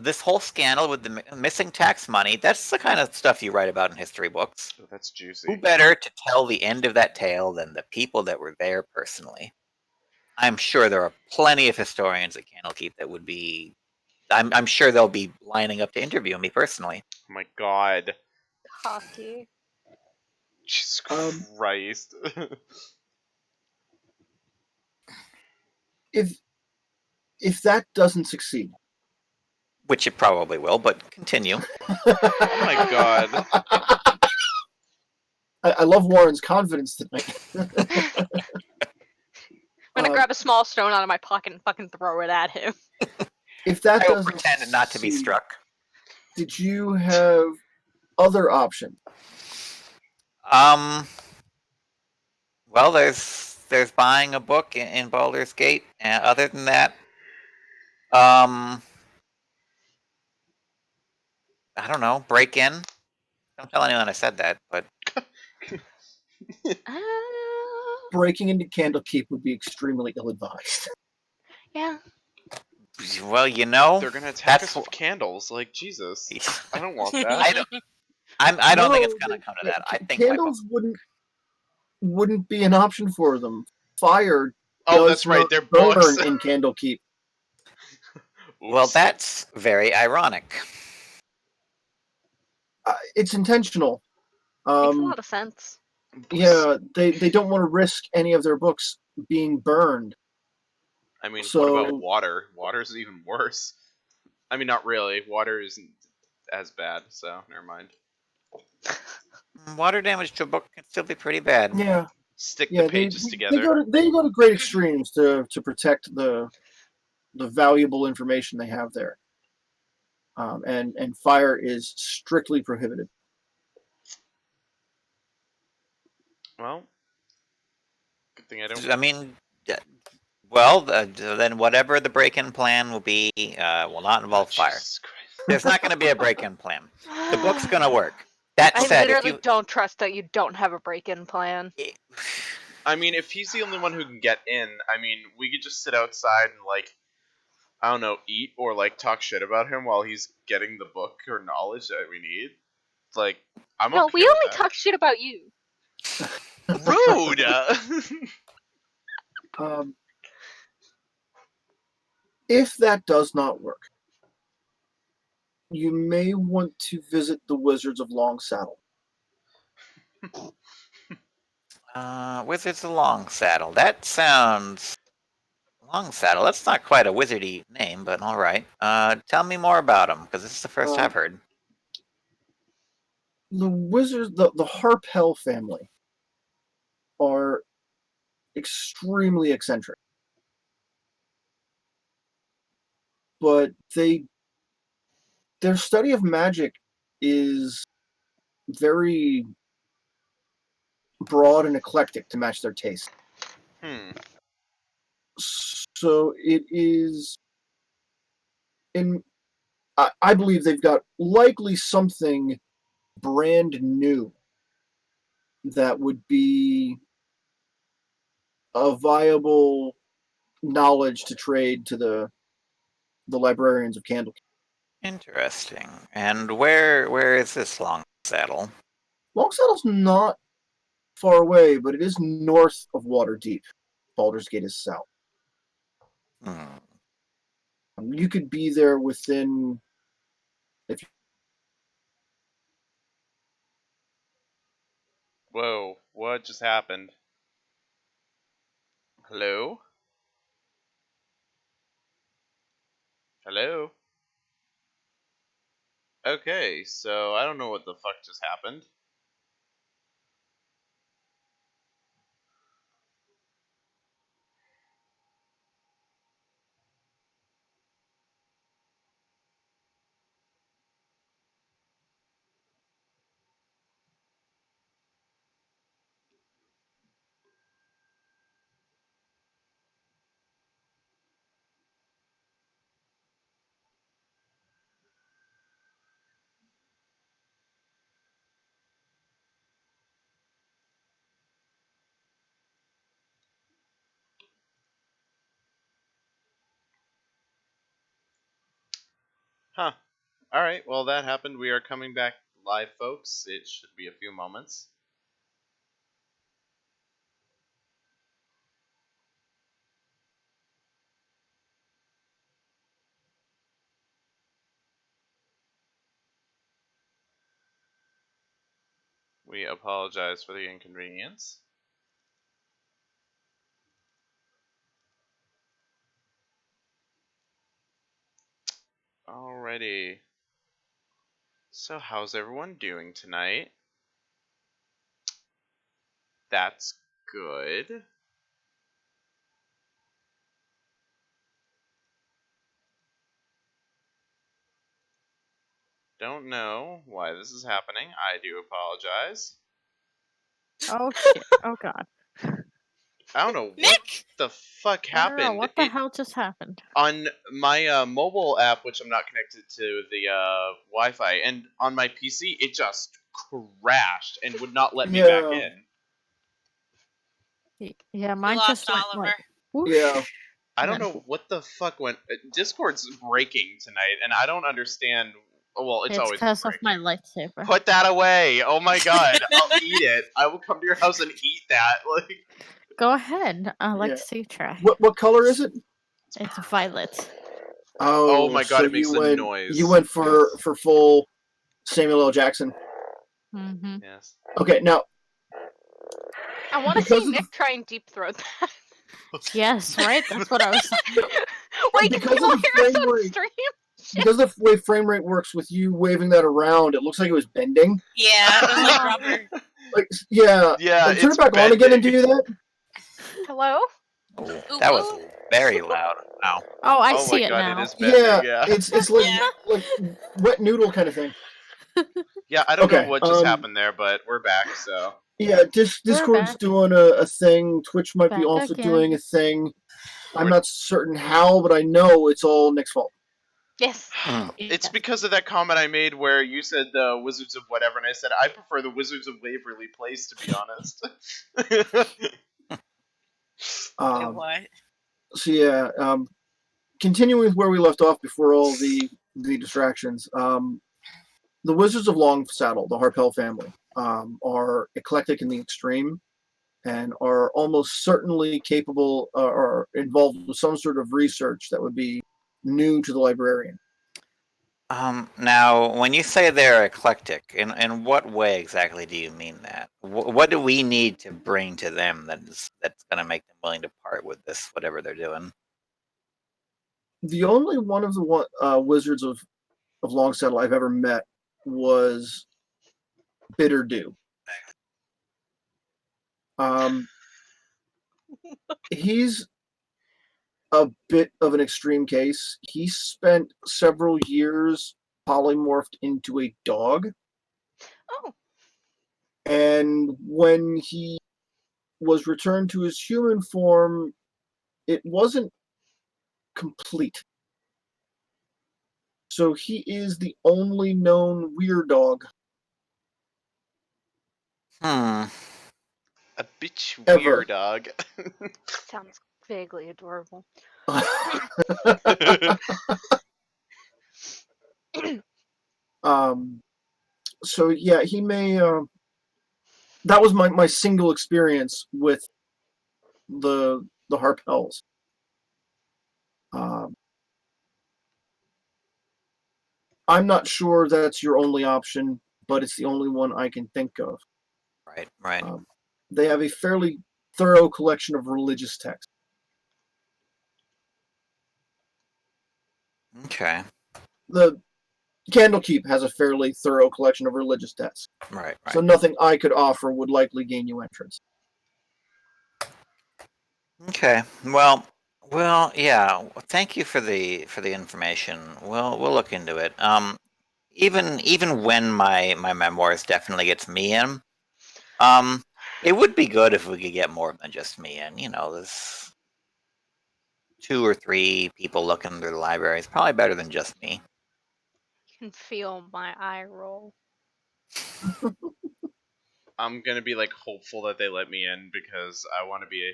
This whole scandal with the missing tax money, that's the kind of stuff you write about in history books. Oh, that's juicy. Who better to tell the end of that tale than the people that were there personally? I'm sure there are plenty of historians at Candlekeep that would be. I'm sure they'll be lining up to interview me personally. Oh my god. Cocky. Jesus Um, Christ. If that doesn't succeed, Which it probably will, but continue. Oh my god. I love Warren's confidence tonight. I'm gonna Um, grab a small stone out of my pocket and fucking throw it at him. If that I will doesn't pretend not to be succeed, struck. did you have other options? Well, there's buying a book in Baldur's Gate. Other than that, I don't know. Break in. Don't tell anyone I said that, but Uh, Breaking into Candlekeep would be extremely ill-advised. yeah. well, you know, They're gonna attack that's us with candles. Like, Jesus. I don't want I that. don't. I don't think it's No, gonna come to that. I think candles wouldn't be an option for them. Fire Oh, does that's right. not They're burn books. in Candlekeep. well, Oops. that's very ironic. It's intentional. Makes a lot of sense. Yeah, they don't want to risk any of their books being burned. I mean, what So- about water? Water's even worse. I mean, not really. Water isn't as bad, so never mind. Water damage to a book can still be pretty bad. Yeah, Stick yeah, the pages they together. go to great extremes to protect the valuable information they have there. And fire is strictly prohibited. Well, good thing I don't. I mean, well, then whatever the break-in plan will be will not involve fire. Jesus Christ. There's not going to be a break-in plan. The book's going to work. That I said, if literally you, don't trust that you don't have a break-in plan. I mean, if he's the only one who can get in, I mean, we could just sit outside and, like, I don't know, eat or, like, talk shit about him while he's getting the book or knowledge that we need. It's like, I'm No, okay we with only that. talk shit about you. Rude! If that does not work, you may want to visit the Wizards of Long Saddle. Wizards of Long Saddle. That sounds Long Saddle. That's not quite a wizardy name, but all right. Tell me more about them because this is the first I've heard. The Wizards, the Harpell family, are extremely eccentric, but their study of magic is very broad and eclectic to match their taste. So it is I believe they've got likely something brand new that would be a viable knowledge to trade to the librarians of Candlekeep. Interesting. And where is this Long Saddle? Long Saddle's not far away, but it is north of Waterdeep. Baldur's Gate is south. You could be there within. Whoa, what just happened? Hello? Hello? Okay, so I don't know what the fuck just happened. Huh. All right. Well, that happened. We are coming back live, folks. It should be a few moments. We apologize for the inconvenience. Alrighty. So, how's everyone doing tonight? That's good. Don't know why this is happening. I do apologize. Oh shit! Oh god! I don't know what Nick! the fuck I don't know happened. what the hell just happened. On my mobile app, which I'm not connected to the Wi-Fi, and on my PC, it just crashed and would not let me back Yeah. in. Yeah, We mine lost just went Oliver. like whoosh. Yeah. I don't and know what the fuck went. Discord's breaking tonight, and I don't understand. Well, it's It's always because of breaking. my lightsaber. Put that away! Oh my god, I'll eat it. I will come to your house and eat that. Like, Go ahead. I like Yeah. to see you try. What color is it? It's violet. Oh, my God, so it makes you a went, noise. You went for full Samuel L. Jackson. Mm-hmm. yes. Okay, now I want to Because see of the- Nick try and deep throat that. Yes, right. That's what I was. Wait, Because can of you the hear us frame on rate- stream? because of the way frame rate works with you waving that around, it looks like it was bending. Yeah, it was like rubber. Like, yeah. Yeah, Turn it's it back on again and bending. do that. Hello? Ooh, that was Ooh. very loud. Wow. Oh, I Oh see my it god, now. it is bending. Yeah, Yeah. it's like Yeah. like wet noodle kind of thing. Yeah, I don't know Okay, what just happened there, but we're back. So Yeah, We're Discord's back. doing a thing. Twitch might be Back also again. doing a thing. I'm We're- not certain how, but I know it's all Nick's fault. Yes. it's Yes. because of that comment I made where you said the Wizards of whatever, and I said I prefer the Wizards of Waverly Place, to be honest. What? So yeah, continuing with where we left off before all the distractions. The Wizards of Long Saddle, the Harpell family, are eclectic in the extreme, and are almost certainly capable or involved with some sort of research that would be new to the librarian. Now, when you say they're eclectic, in what way exactly do you mean that? What do we need to bring to them that's going to make them willing to part with this, whatever they're doing? The only one of the Wizards of Long Saddle I've ever met was Bitter Dew. He's a bit of an extreme case. He spent several years polymorphed into a dog, Oh, and when he was returned to his human form, it wasn't complete. So he is the only known weird dog A bitch Ever. weird dog. sounds vaguely adorable. So yeah, he may. That was my single experience with the Harpels. I'm not sure that's your only option, but it's the only one I can think of. Right. They have a fairly thorough collection of religious texts. Okay. The Candlekeep has a fairly thorough collection of religious texts. Right. So nothing I could offer would likely gain you entrance. Okay. Well, yeah. Thank you for the information. We'll look into it. Even when my memoirs definitely gets me in, it would be good if we could get more than just me in. You know, there's 2 or 3 people looking through the library. It's probably better than just me. You can feel my eye roll. I'm gonna be like hopeful that they let me in because I want to be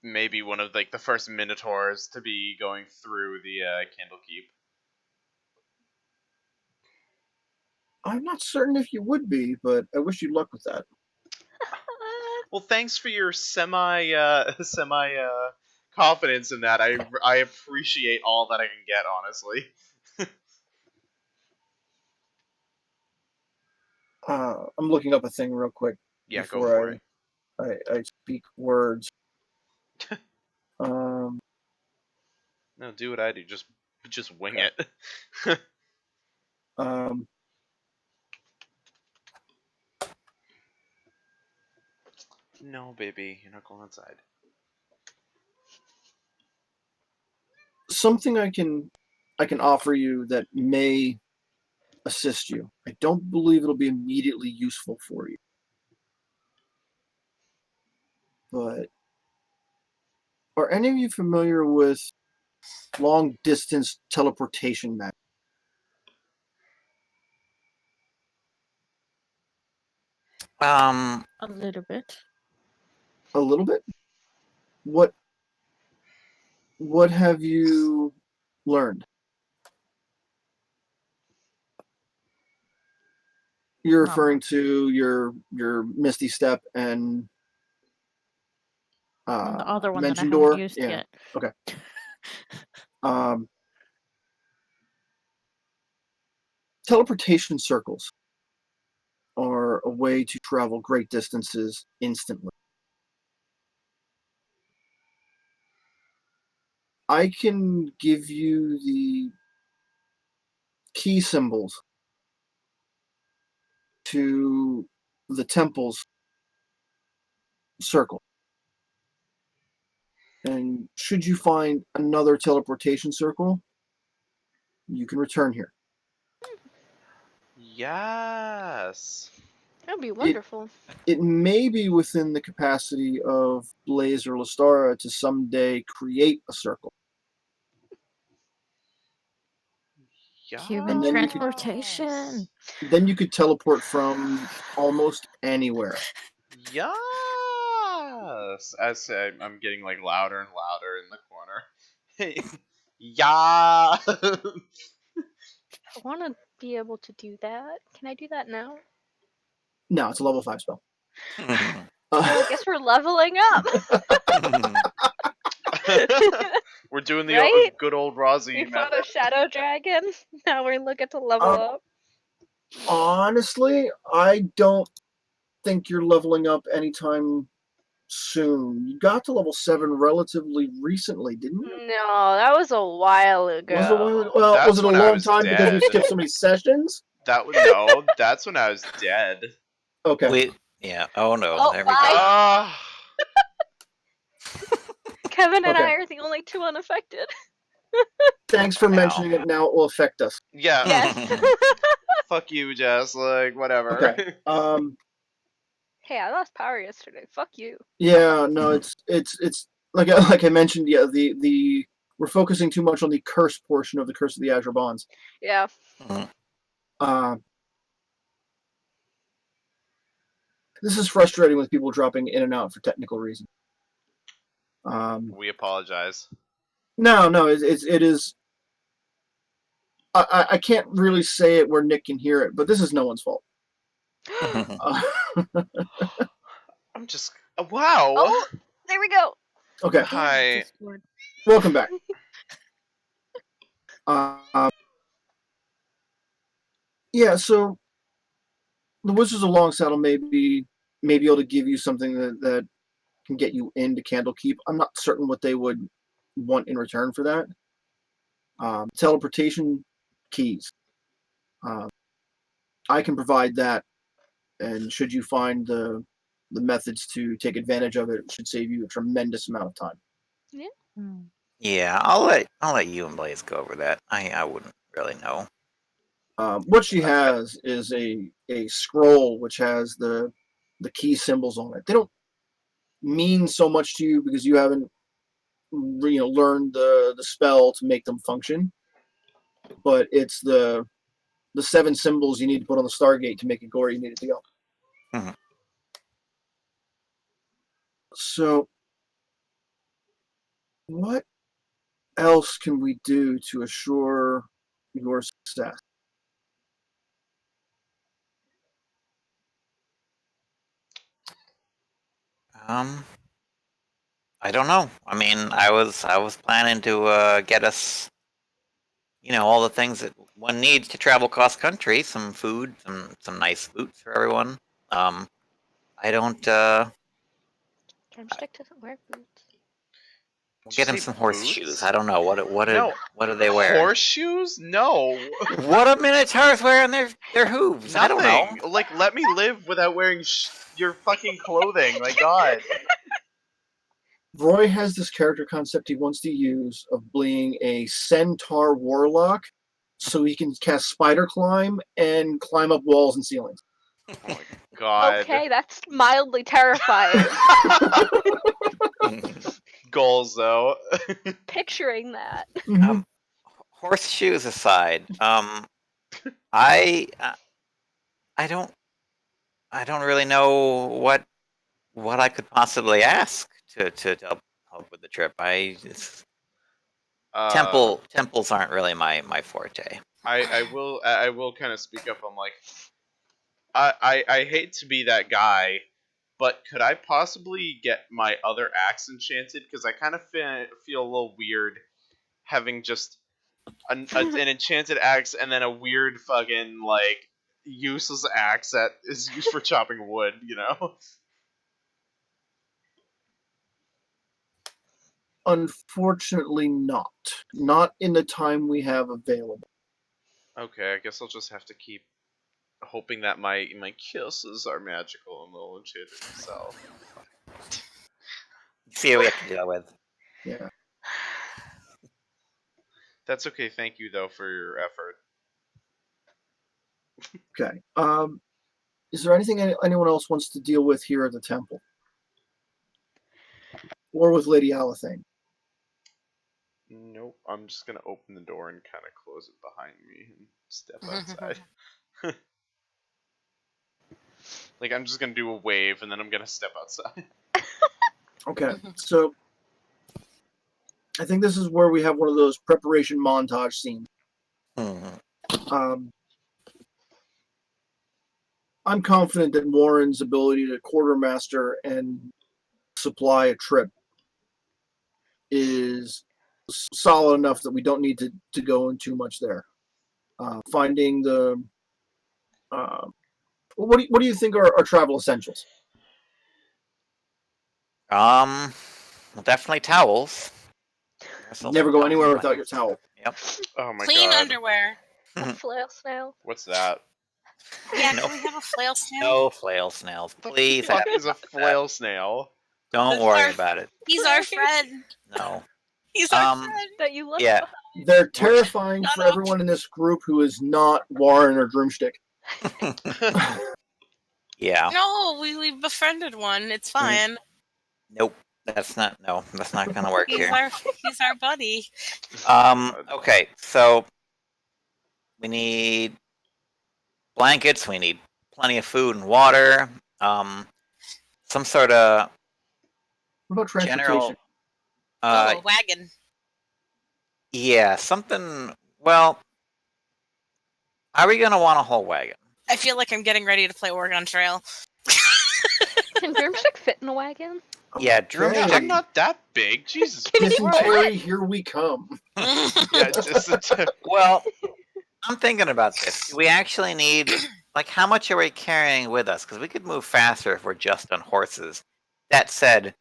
maybe one of like the first Minotaurs to be going through the Candlekeep. I'm not certain if you would be, but I wish you luck with that. Well, thanks for your semi confidence in that. I appreciate all that I can get, honestly. I'm looking up a thing real quick Yeah, go before for it. I speak words. No, do what I do. Just wing it. Um, No, baby, you're not going outside. something I can offer you that may assist you. I don't believe it'll be immediately useful for you, but are any of you familiar with long distance teleportation magic? A little bit. A little bit. What have you learned? You're Not referring much. to your Misty Step and And the other one that I Dimension haven't Door. used Yeah. yet. Okay. Teleportation circles are a way to travel great distances instantly. I can give you the key symbols to the temple's circle. And should you find another teleportation circle, you can return here. Yes. That would be wonderful. It may be within the capacity of Blaze or Lestara to someday create a circle. Human And then you could- transportation. Then you could teleport from almost anywhere. Yes. As I'm getting like louder and louder in the corner. Hey. Yeah. I want to be able to do that. Can I do that now? No, it's a level 5 spell. Well, I guess we're leveling up. We're doing the Right? good old Rozzy We fought a method. shadow dragon. Now we look at to level up. Honestly, I don't think you're leveling up anytime soon. You got to level 7 relatively recently, didn't you? No, that was a while ago. Was it a while ago? Well, That's was it a when I long was time because we dead. skipped so many sessions? No, that's when I was dead. Okay. Yeah. Oh no. Oh, There we bye. go. Ah. Kevin and Okay. I are the only two unaffected. Thanks for Ow. mentioning it. Now it will affect us. Yeah. Yes. Fuck you, Jess. Like whatever. Okay. Hey, I lost power yesterday. Fuck you. Yeah. No. It's like I mentioned. Yeah. The we're focusing too much on the curse portion of the Curse of the Azure Bonds. Yeah. This is frustrating with people dropping in and out for technical reasons. We apologize. No, it is. I can't really say it where Nick can hear it, but this is no one's fault. I'm just wow. Oh, there we go. Okay, Hi. Discord. welcome back. Yeah, so the Wizards of Long Saddle may be able to give you something that can get you into Candlekeep. I'm not certain what they would want in return for that. Teleportation keys. I can provide that, and should you find the methods to take advantage of it, it should save you a tremendous amount of time. Hmm. Yeah. I'll let you and Blaze go over that. I wouldn't really know. What she has is a scroll which has the key symbols on it. They don't mean so much to you because you haven't learned the spell to make them function. But it's the 7 symbols you need to put on the Stargate to make it go where you need it to go. Mhm. So, what else can we do to assure your success? I don't know. I mean, I was planning to get us, all the things that one needs to travel cross country. Some food, some nice boots for everyone. I don't. Drumstick doesn't wear boots. We'll Did get you him say some horseshoes. boots? I don't know No. what do they wear. Horseshoes? No. What do minotaurs wear on their hooves? I don't know. Nothing. Like, let me live without wearing your fucking clothing. My God. Roy has this character concept he wants to use of being a centaur warlock, so he can cast spider climb and climb up walls and ceilings. Oh my God. Okay, that's mildly terrifying. Goals, though. Picturing that. Horseshoes aside, I don't really know what I could possibly ask to help with the trip. Temples aren't really my forte. I will kind of speak up. I'm like, I hate to be that guy, but could I possibly get my other axe enchanted? Because I kind of feel a little weird having just an enchanted axe and then a weird fucking like useless axe that is used for chopping wood. Unfortunately, not. Not in the time we have available. Okay, I guess I'll just have to keep hoping that my kisses are magical and will enchant it themselves. See what we have to deal with. Yeah. That's okay. Thank you though for your effort. Okay. Is there anything anyone else wants to deal with here at the temple? Or with Lady Alathane? Nope. I'm just gonna open the door and kind of close it behind me and step outside. Like, I'm just gonna do a wave and then I'm gonna step outside. Okay. So I think this is where we have one of those preparation montage scenes. I'm confident that Warren's ability to quartermaster and supply a trip is solid enough that we don't need to go in too much there. Finding the what do you think are travel essentials? Well, definitely towels. Never go anywhere without your towel. Yep. Oh my Clean God. underwear. A flail snail. What's that? Yeah, No. can we have a flail snail? No flail snails, please. What the fuck is a flail snail? Don't That's worry our- about it. He's our friend. No. He's our friend. That you left Yeah. They're terrifying Shut for up. everyone in this group who is not Warren or Droomstick. Yeah. No, we befriended one. It's fine. Nope. That's not gonna work here. He's our buddy. Okay, so we need blankets, we need plenty of food and water, some sort of What about transportation? general A wagon. yeah, something. Well, are we gonna want a whole wagon? I feel like I'm getting ready to play Oregon Trail. Can Drumstick fit in a wagon? Yeah, Okay. Drumstick. I'm not that big. Jesus. Dysentery, here we come. Yeah, dysentery. Well, I'm thinking about this. Do we actually need, like, how much are we carrying with us? Because we could move faster if we're just on horses. That said,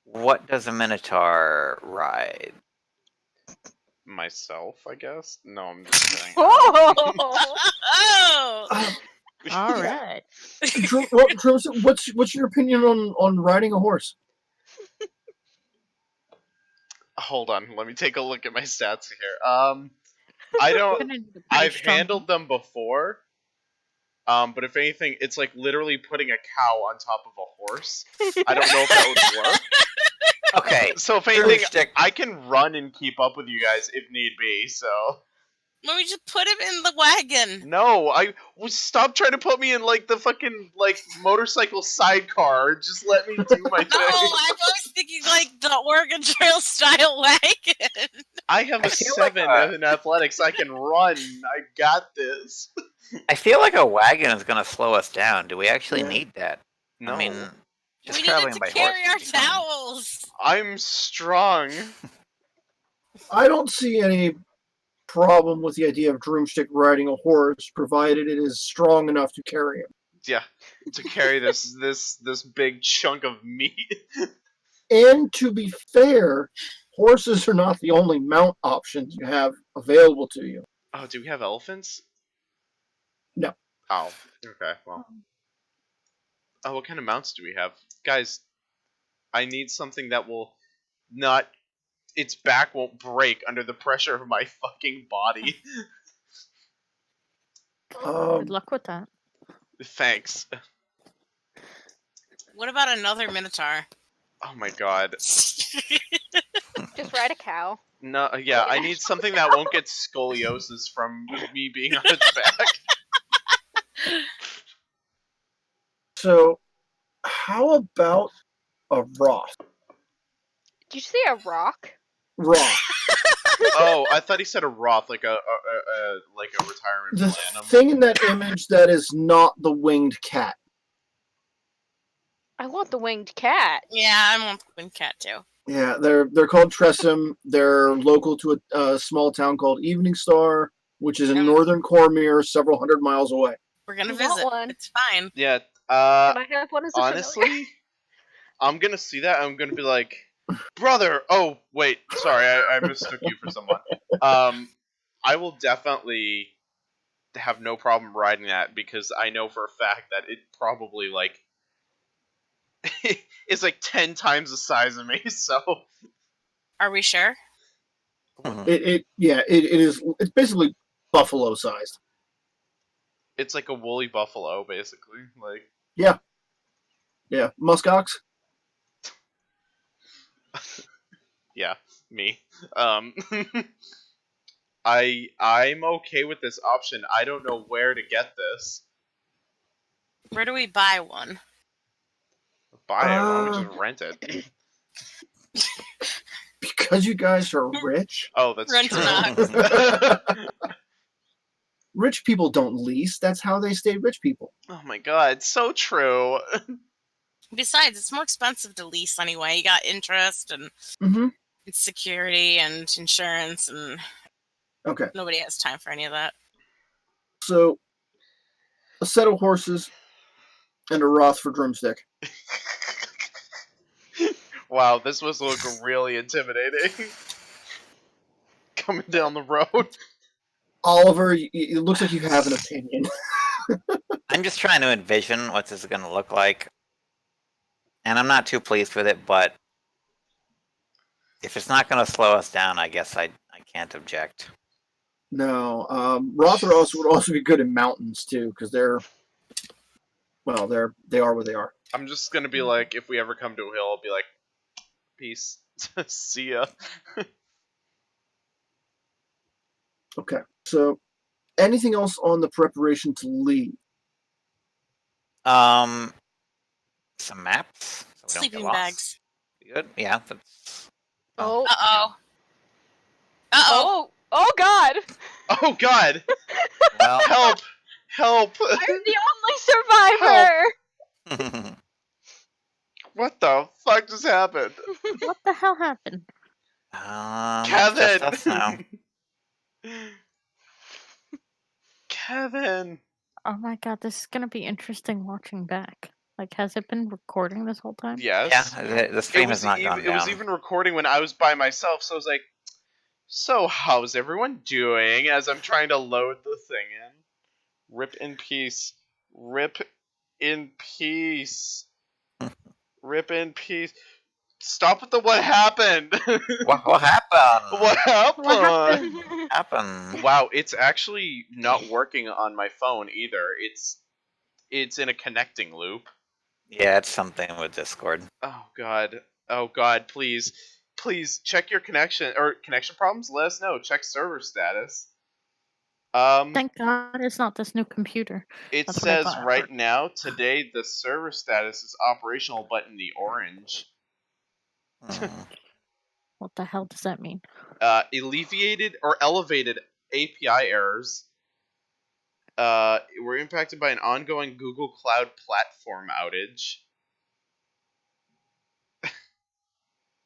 what does a minotaur ride? Myself, I guess? No, I'm just kidding. Oh! Oh! All right. What's your opinion on riding a horse? Hold on, let me take a look at my stats here. I've handled them before. But if anything, it's like literally putting a cow on top of a horse. I don't know if that would work. Okay. So if anything, Drumstick. I can run and keep up with you guys if need be, so... Let me just put him in the wagon. No, stop trying to put me in, like, the fucking, like, motorcycle sidecar. Just let me do my thing. No, I was thinking like the Oregon Trail style wagon. I have I a feel 7 like, in athletics. I can run. I got this. I feel like a wagon is going to slow us down. Do we actually Yeah. need that? No. I mean, Just we needed traveling to by carry our horse would be fine. towels. I'm strong. I don't see any problem with the idea of Droomstick riding a horse, provided it is strong enough to carry him. Yeah, to carry this big chunk of meat. And to be fair, horses are not the only mount options you have available to you. Oh, do we have elephants? No. Oh, okay. Well. Oh, what kind of mounts do we have, guys? I need something that will not. Its back won't break under the pressure of my fucking body. Good luck with that. Thanks. What about another minotaur? Oh my god. Just ride a cow. No, yeah, I need something that won't get scoliosis from me being on its back. So, how about a Roth? Did you say a rock? Roth. Oh, I thought he said a Roth, like a retirement The plan. thing in that image that is not the winged cat. I want the winged cat. Yeah, I want the winged cat too. Yeah, they're called Tressum. They're local to a small town called Evening Star, which is in northern Cormier, several hundred miles away. We're gonna I want visit. one. It's fine. Yeah, Can I have one as a familiar? honestly, I'm gonna see that. I'm gonna be like, brother. Oh wait, sorry, I mistook you for someone. I will definitely have no problem riding that because I know for a fact that it probably like is like 10 times the size of me. So Are we sure? Mhm. It is. It's basically buffalo sized. it's like a woolly buffalo, basically. Like, Yeah, muskox. yeah, me. Um, I'm okay with this option. I don't know where to get this. Where do we buy one? Buy it. Why don't we just rent it? Because you guys are rich. Oh, that's Rent true. an Rich people don't lease. That's how they stay rich people. Oh my god, so true. Besides, it's more expensive to lease anyway. You got interest and Mm-hmm. security and insurance, and Okay, nobody has time for any of that. so a set of horses and a Roth for Drumstick. Wow, this was looking really intimidating. Coming down the road. Oliver, it looks like you have an opinion. I'm just trying to envision what this is going to look like, and I'm not too pleased with it. But if it's not going to slow us down, I guess I can't object. No, Roth would also be good in mountains too, because they are what they are. I'm just gonna be like, if we ever come to a hill, I'll be like, peace. See ya. Okay, so anything else on the preparation to leave? Some maps. So we don't get Sleeping lost. bags. Be good. Yeah. That's, Oh. Uh-oh. Uh-oh. Oh God! Oh god! well, Help! Help! I'm the only survivor. What the fuck just happened? What the hell happened? Kevin! Just us now. Kevin! Oh my god, this is gonna be interesting watching back. Like, has it been recording this whole time? Yes. Yeah, the stream has not gone It was down. even recording when I was by myself, so I was like, so how's everyone doing? As I'm trying to load the thing in. Rip in peace. Rip in peace. Rip in peace. Stop with the what happened? What happened? What happened? What happened? happened? Wow, it's actually not working on my phone either. It's in a connecting loop. Yeah, it's something with Discord. Oh god. Oh god, please. Please check your connection or connection problems, let us know. Check server status. Thank God it's not this new computer. It That's what I says thought at right first. now, today the server status is operational but in the orange. Hmm. What the hell does that mean? Alleviated or elevated API errors. Were impacted by an ongoing Google Cloud platform outage.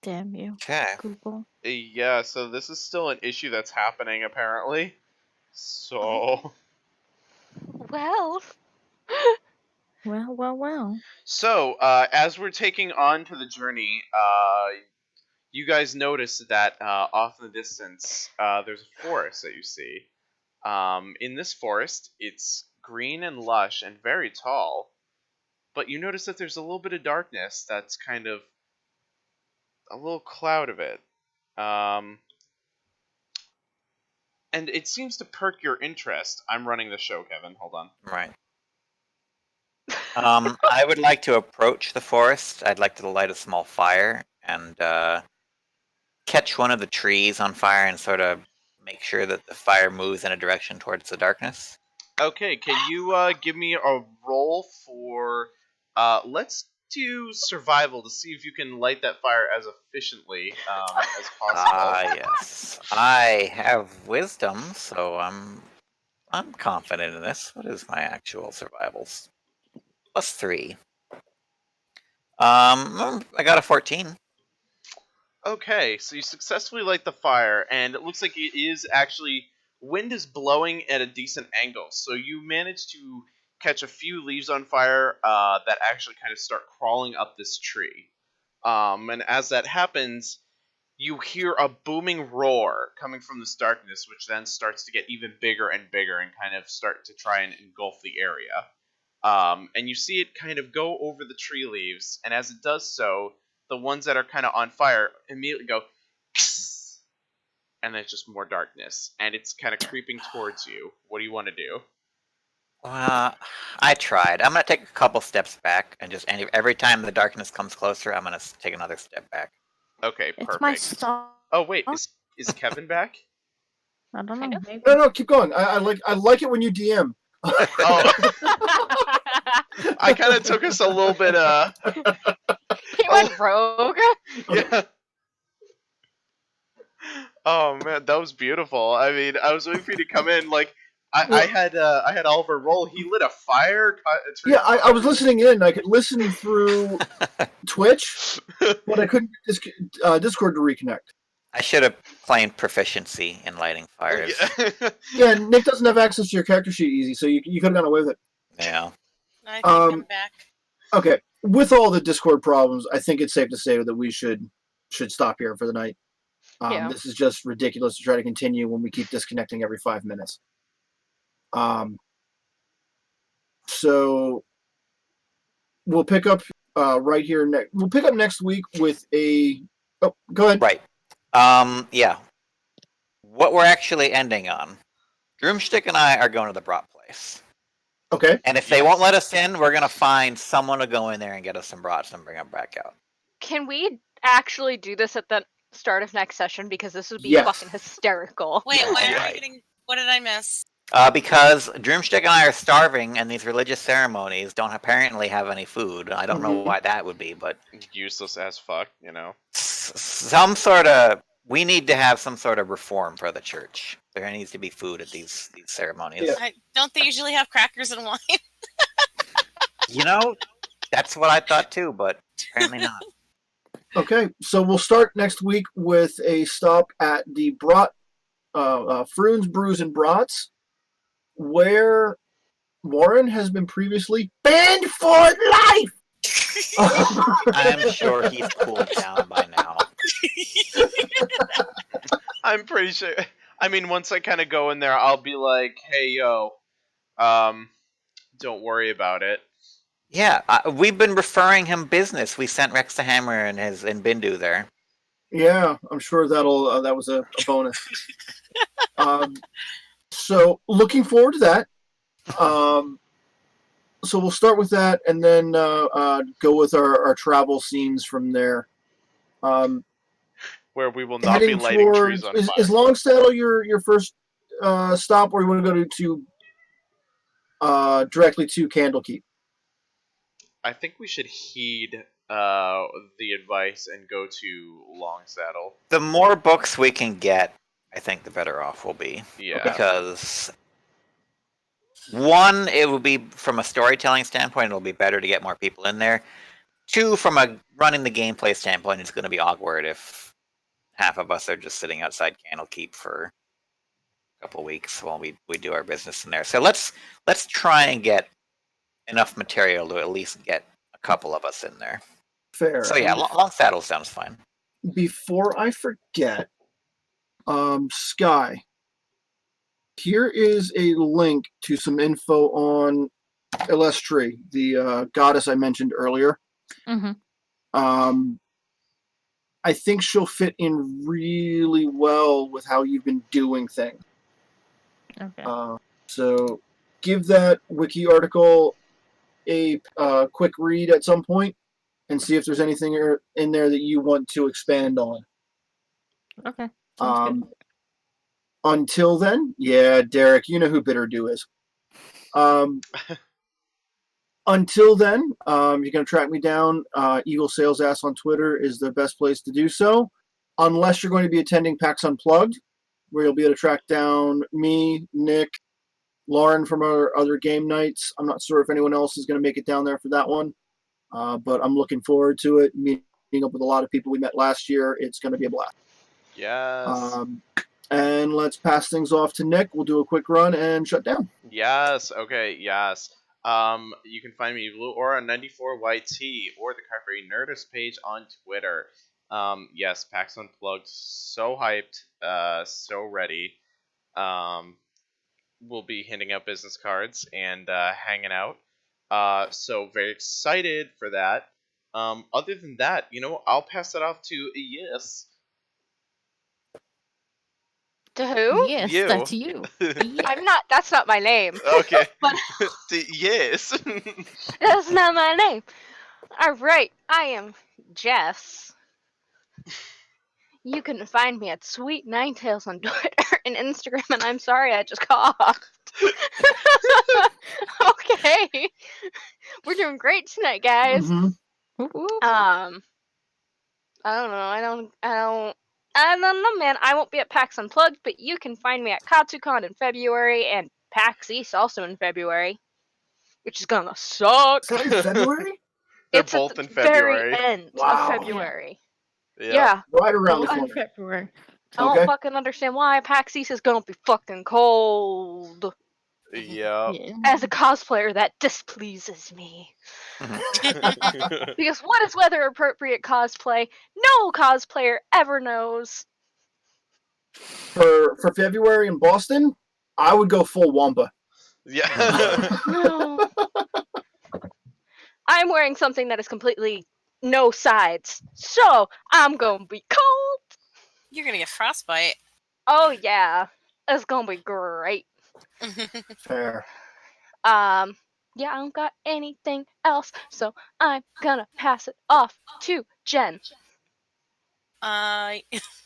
Damn you, Okay. Google. Yeah, so this is still an issue that's happening apparently. So Well. Well. So, as we're taking on to the journey, you guys notice that off in the distance, there's a forest that you see. In this forest, it's green and lush and very tall, but you notice that there's a little bit of darkness that's kind of a little cloud of it. Um, and it seems to perk your interest. I'm running the show, Kevin. Hold on. Right. I would like to approach the forest. I'd like to light a small fire and catch one of the trees on fire and sort of make sure that the fire moves in a direction towards the darkness. Okay, can you give me a roll for? Let's do survival to see if you can light that fire as efficiently as possible. Yes. I have wisdom, so I'm confident in this. What is my actual survivals? +3. I got a 14. Okay, so you successfully light the fire, and it looks like it is actually wind is blowing at a decent angle. So you manage to catch a few leaves on fire that actually kind of start crawling up this tree. And as that happens, you hear a booming roar coming from this darkness, which then starts to get even bigger and bigger and kind of start to try and engulf the area. And you see it kind of go over the tree leaves, and as it does so, the ones that are kind of on fire immediately go, and there's just more darkness, and it's kind of creeping towards you. What do you want to do? I tried. I'm gonna take a couple steps back, and every time the darkness comes closer, I'm gonna take another step back. Okay, It's perfect. my star. Oh wait, is Kevin back? I don't Kind know. of. Maybe. No, keep going. I like it when you DM. Oh, I kind of took us a little bit. He went rogue. Yeah. Oh man, that was beautiful. I mean, I was waiting for you to come in. Like, I had Oliver roll. He lit a fire. Caught a tree Yeah, on I fire. was listening in. I could listen through Twitch, but I couldn't Discord to reconnect. I should have claimed proficiency in lighting fires. Yeah. Yeah, Nick doesn't have access to your character sheet easy, so you could have gone away with it. Yeah. I think I'm back. Okay, with all the Discord problems, I think it's safe to say that we should stop here for the night. Yeah. This is just ridiculous to try to continue when we keep disconnecting every 5 minutes. So we'll pick up right here next. We'll pick up next week with a. Oh, go ahead. Right. Yeah. What we're actually ending on. Droomstick and I are going to the brat place. Okay. And if they won't let us in, we're gonna find someone to go in there and get us some brats and bring them back out. Can we actually do this at the start of next session? Because this would be Yes. fucking hysterical. Wait, why are Right. we getting? What did I miss? Because Droomstick and I are starving, and these religious ceremonies don't apparently have any food. I don't know Mhm. why that would be, but Useless as fuck, you know. some sort of we need to have some sort of reform for the church. There needs to be food at these ceremonies. Yeah. Don't they usually have crackers and wine? You know, that's what I thought too, but apparently not. Okay, so we'll start next week with a stop at the Brat, Fruins, Brews, and Brats, where Warren has been previously banned for life. I'm sure he's cooled down by now. I'm pretty sure. I mean, once I kind of go in there, I'll be like, "Hey, yo, don't worry about it." Yeah, we've been referring him business. We sent Rex the Hammer and Bindu there. Yeah, I'm sure that was a bonus. So looking forward to that. So we'll start with that, and then go with our travel scenes from there. Where we will not be Heading lighting towards trees on fire. is Longsaddle your first stop, or you want to go to directly to Candlekeep? I think we should heed the advice and go to Longsaddle. The more books we can get, I think the better off we'll be. Yeah. Because one, it will be from a storytelling standpoint, it'll be better to get more people in there. 2, from a running the gameplay standpoint, it's going to be awkward if half of us are just sitting outside Candlekeep for a couple weeks while we do our business in there. So let's try and get enough material to at least get a couple of us in there. Fair. So yeah, And long saddle sounds fine. before I forget, Sky, here is a link to some info on Elestri, the goddess I mentioned earlier. Mm-hmm. I think she'll fit in really well with how you've been doing things. Okay. So give that wiki article a quick read at some point and see if there's anything in there that you want to expand on. Okay. Sounds good. Until then, yeah, Derek, you know who Bitterdew is. Until then, you can track me down. Eagle Sales Ass on Twitter is the best place to do so, unless you're going to be attending PAX Unplugged, where you'll be able to track down me, Nick, Lauren from our other game nights. I'm not sure if anyone else is going to make it down there for that one, but I'm looking forward to it. Meeting up with a lot of people we met last year. It's going to be a blast. Yes. And let's pass things off to Nick. We'll do a quick run and shut down. Yes. Okay. Yes. You can find me Blue Aura 94YT or the Carpe Nerdus page on Twitter. Yes, PAX Unplugged, so hyped, so ready. We'll be handing out business cards and hanging out. So very excited for that. Other than that, I'll pass it off to Yes. To who? Yes, You. that's you. I'm not. That's not my name. Okay. But Yes. that's not my name. All right, I am Jess. You can find me at Sweet Ninetails on Twitter and Instagram, and I'm sorry I just coughed. Okay, we're doing great tonight, guys. Mm-hmm. I don't know. I don't know, man. I won't be at PAX Unplugged, but you can find me at KatsuCon in February and PAX East also in February, which is gonna suck. Is that in February? They're It's both at the in February. very end Wow. of February. Yep. Yeah. Right around the Both in corner. February. I don't Okay. fucking understand why PAX East is gonna be fucking cold. Yep. Yeah. As a cosplayer, that displeases me. Because what is weather appropriate cosplay? No cosplayer ever knows. For February in Boston, I would go full Wampa. Yeah. No. I'm wearing something that is completely no sides. So I'm gonna be cold. You're gonna get frostbite. Oh yeah. It's gonna be great. Fair. Yeah, I don't got anything else, so I'm gonna pass it off to Jen. I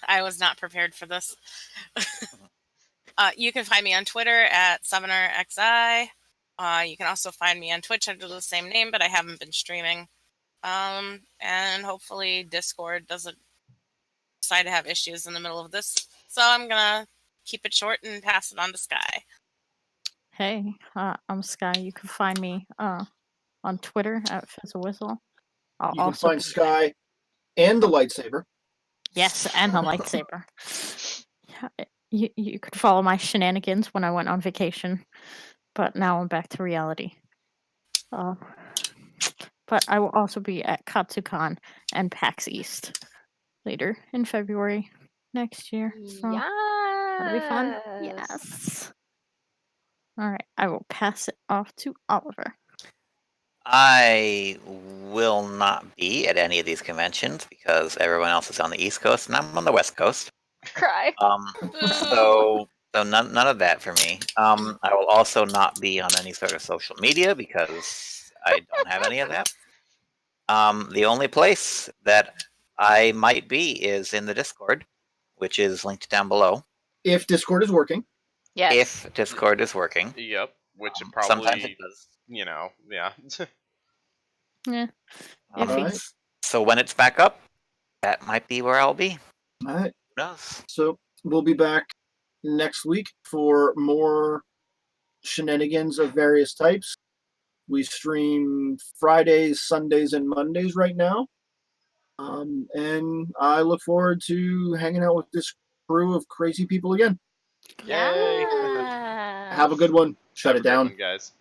was not prepared for this. You can find me on Twitter at SummonerXI. You can also find me on Twitch under the same name, but I haven't been streaming. And hopefully Discord doesn't decide to have issues in the middle of this. So I'm gonna keep it short and pass it on to Sky. Hey, I'm Sky. You can find me on Twitter at FizzleWhistle. I'll You can also find be- Sky and the lightsaber. Yes, and the lightsaber. You could follow my shenanigans when I went on vacation, but now I'm back to reality. But I will also be at KatsuCon and PAX East later in February next year. So that'll be fun. Yes. All right, I will pass it off to Oliver. I will not be at any of these conventions because everyone else is on the East Coast and I'm on the West Coast. Cry. So none of that for me. I will also not be on any sort of social media because I don't have any of that. The only place that I might be is in the Discord, which is linked down below. If Discord is working. Yes. If Discord is working. Yep. Which it Sometimes probably, it does. yeah. Yeah. Alright. So when it's back up, that might be where I'll be. All right. Who knows? So we'll be back next week for more shenanigans of various types. We stream Fridays, Sundays, and Mondays right now. And I look forward to hanging out with this crew of crazy people again. Yay. Yeah. Have a good one. Shut Have it a good down. one, guys.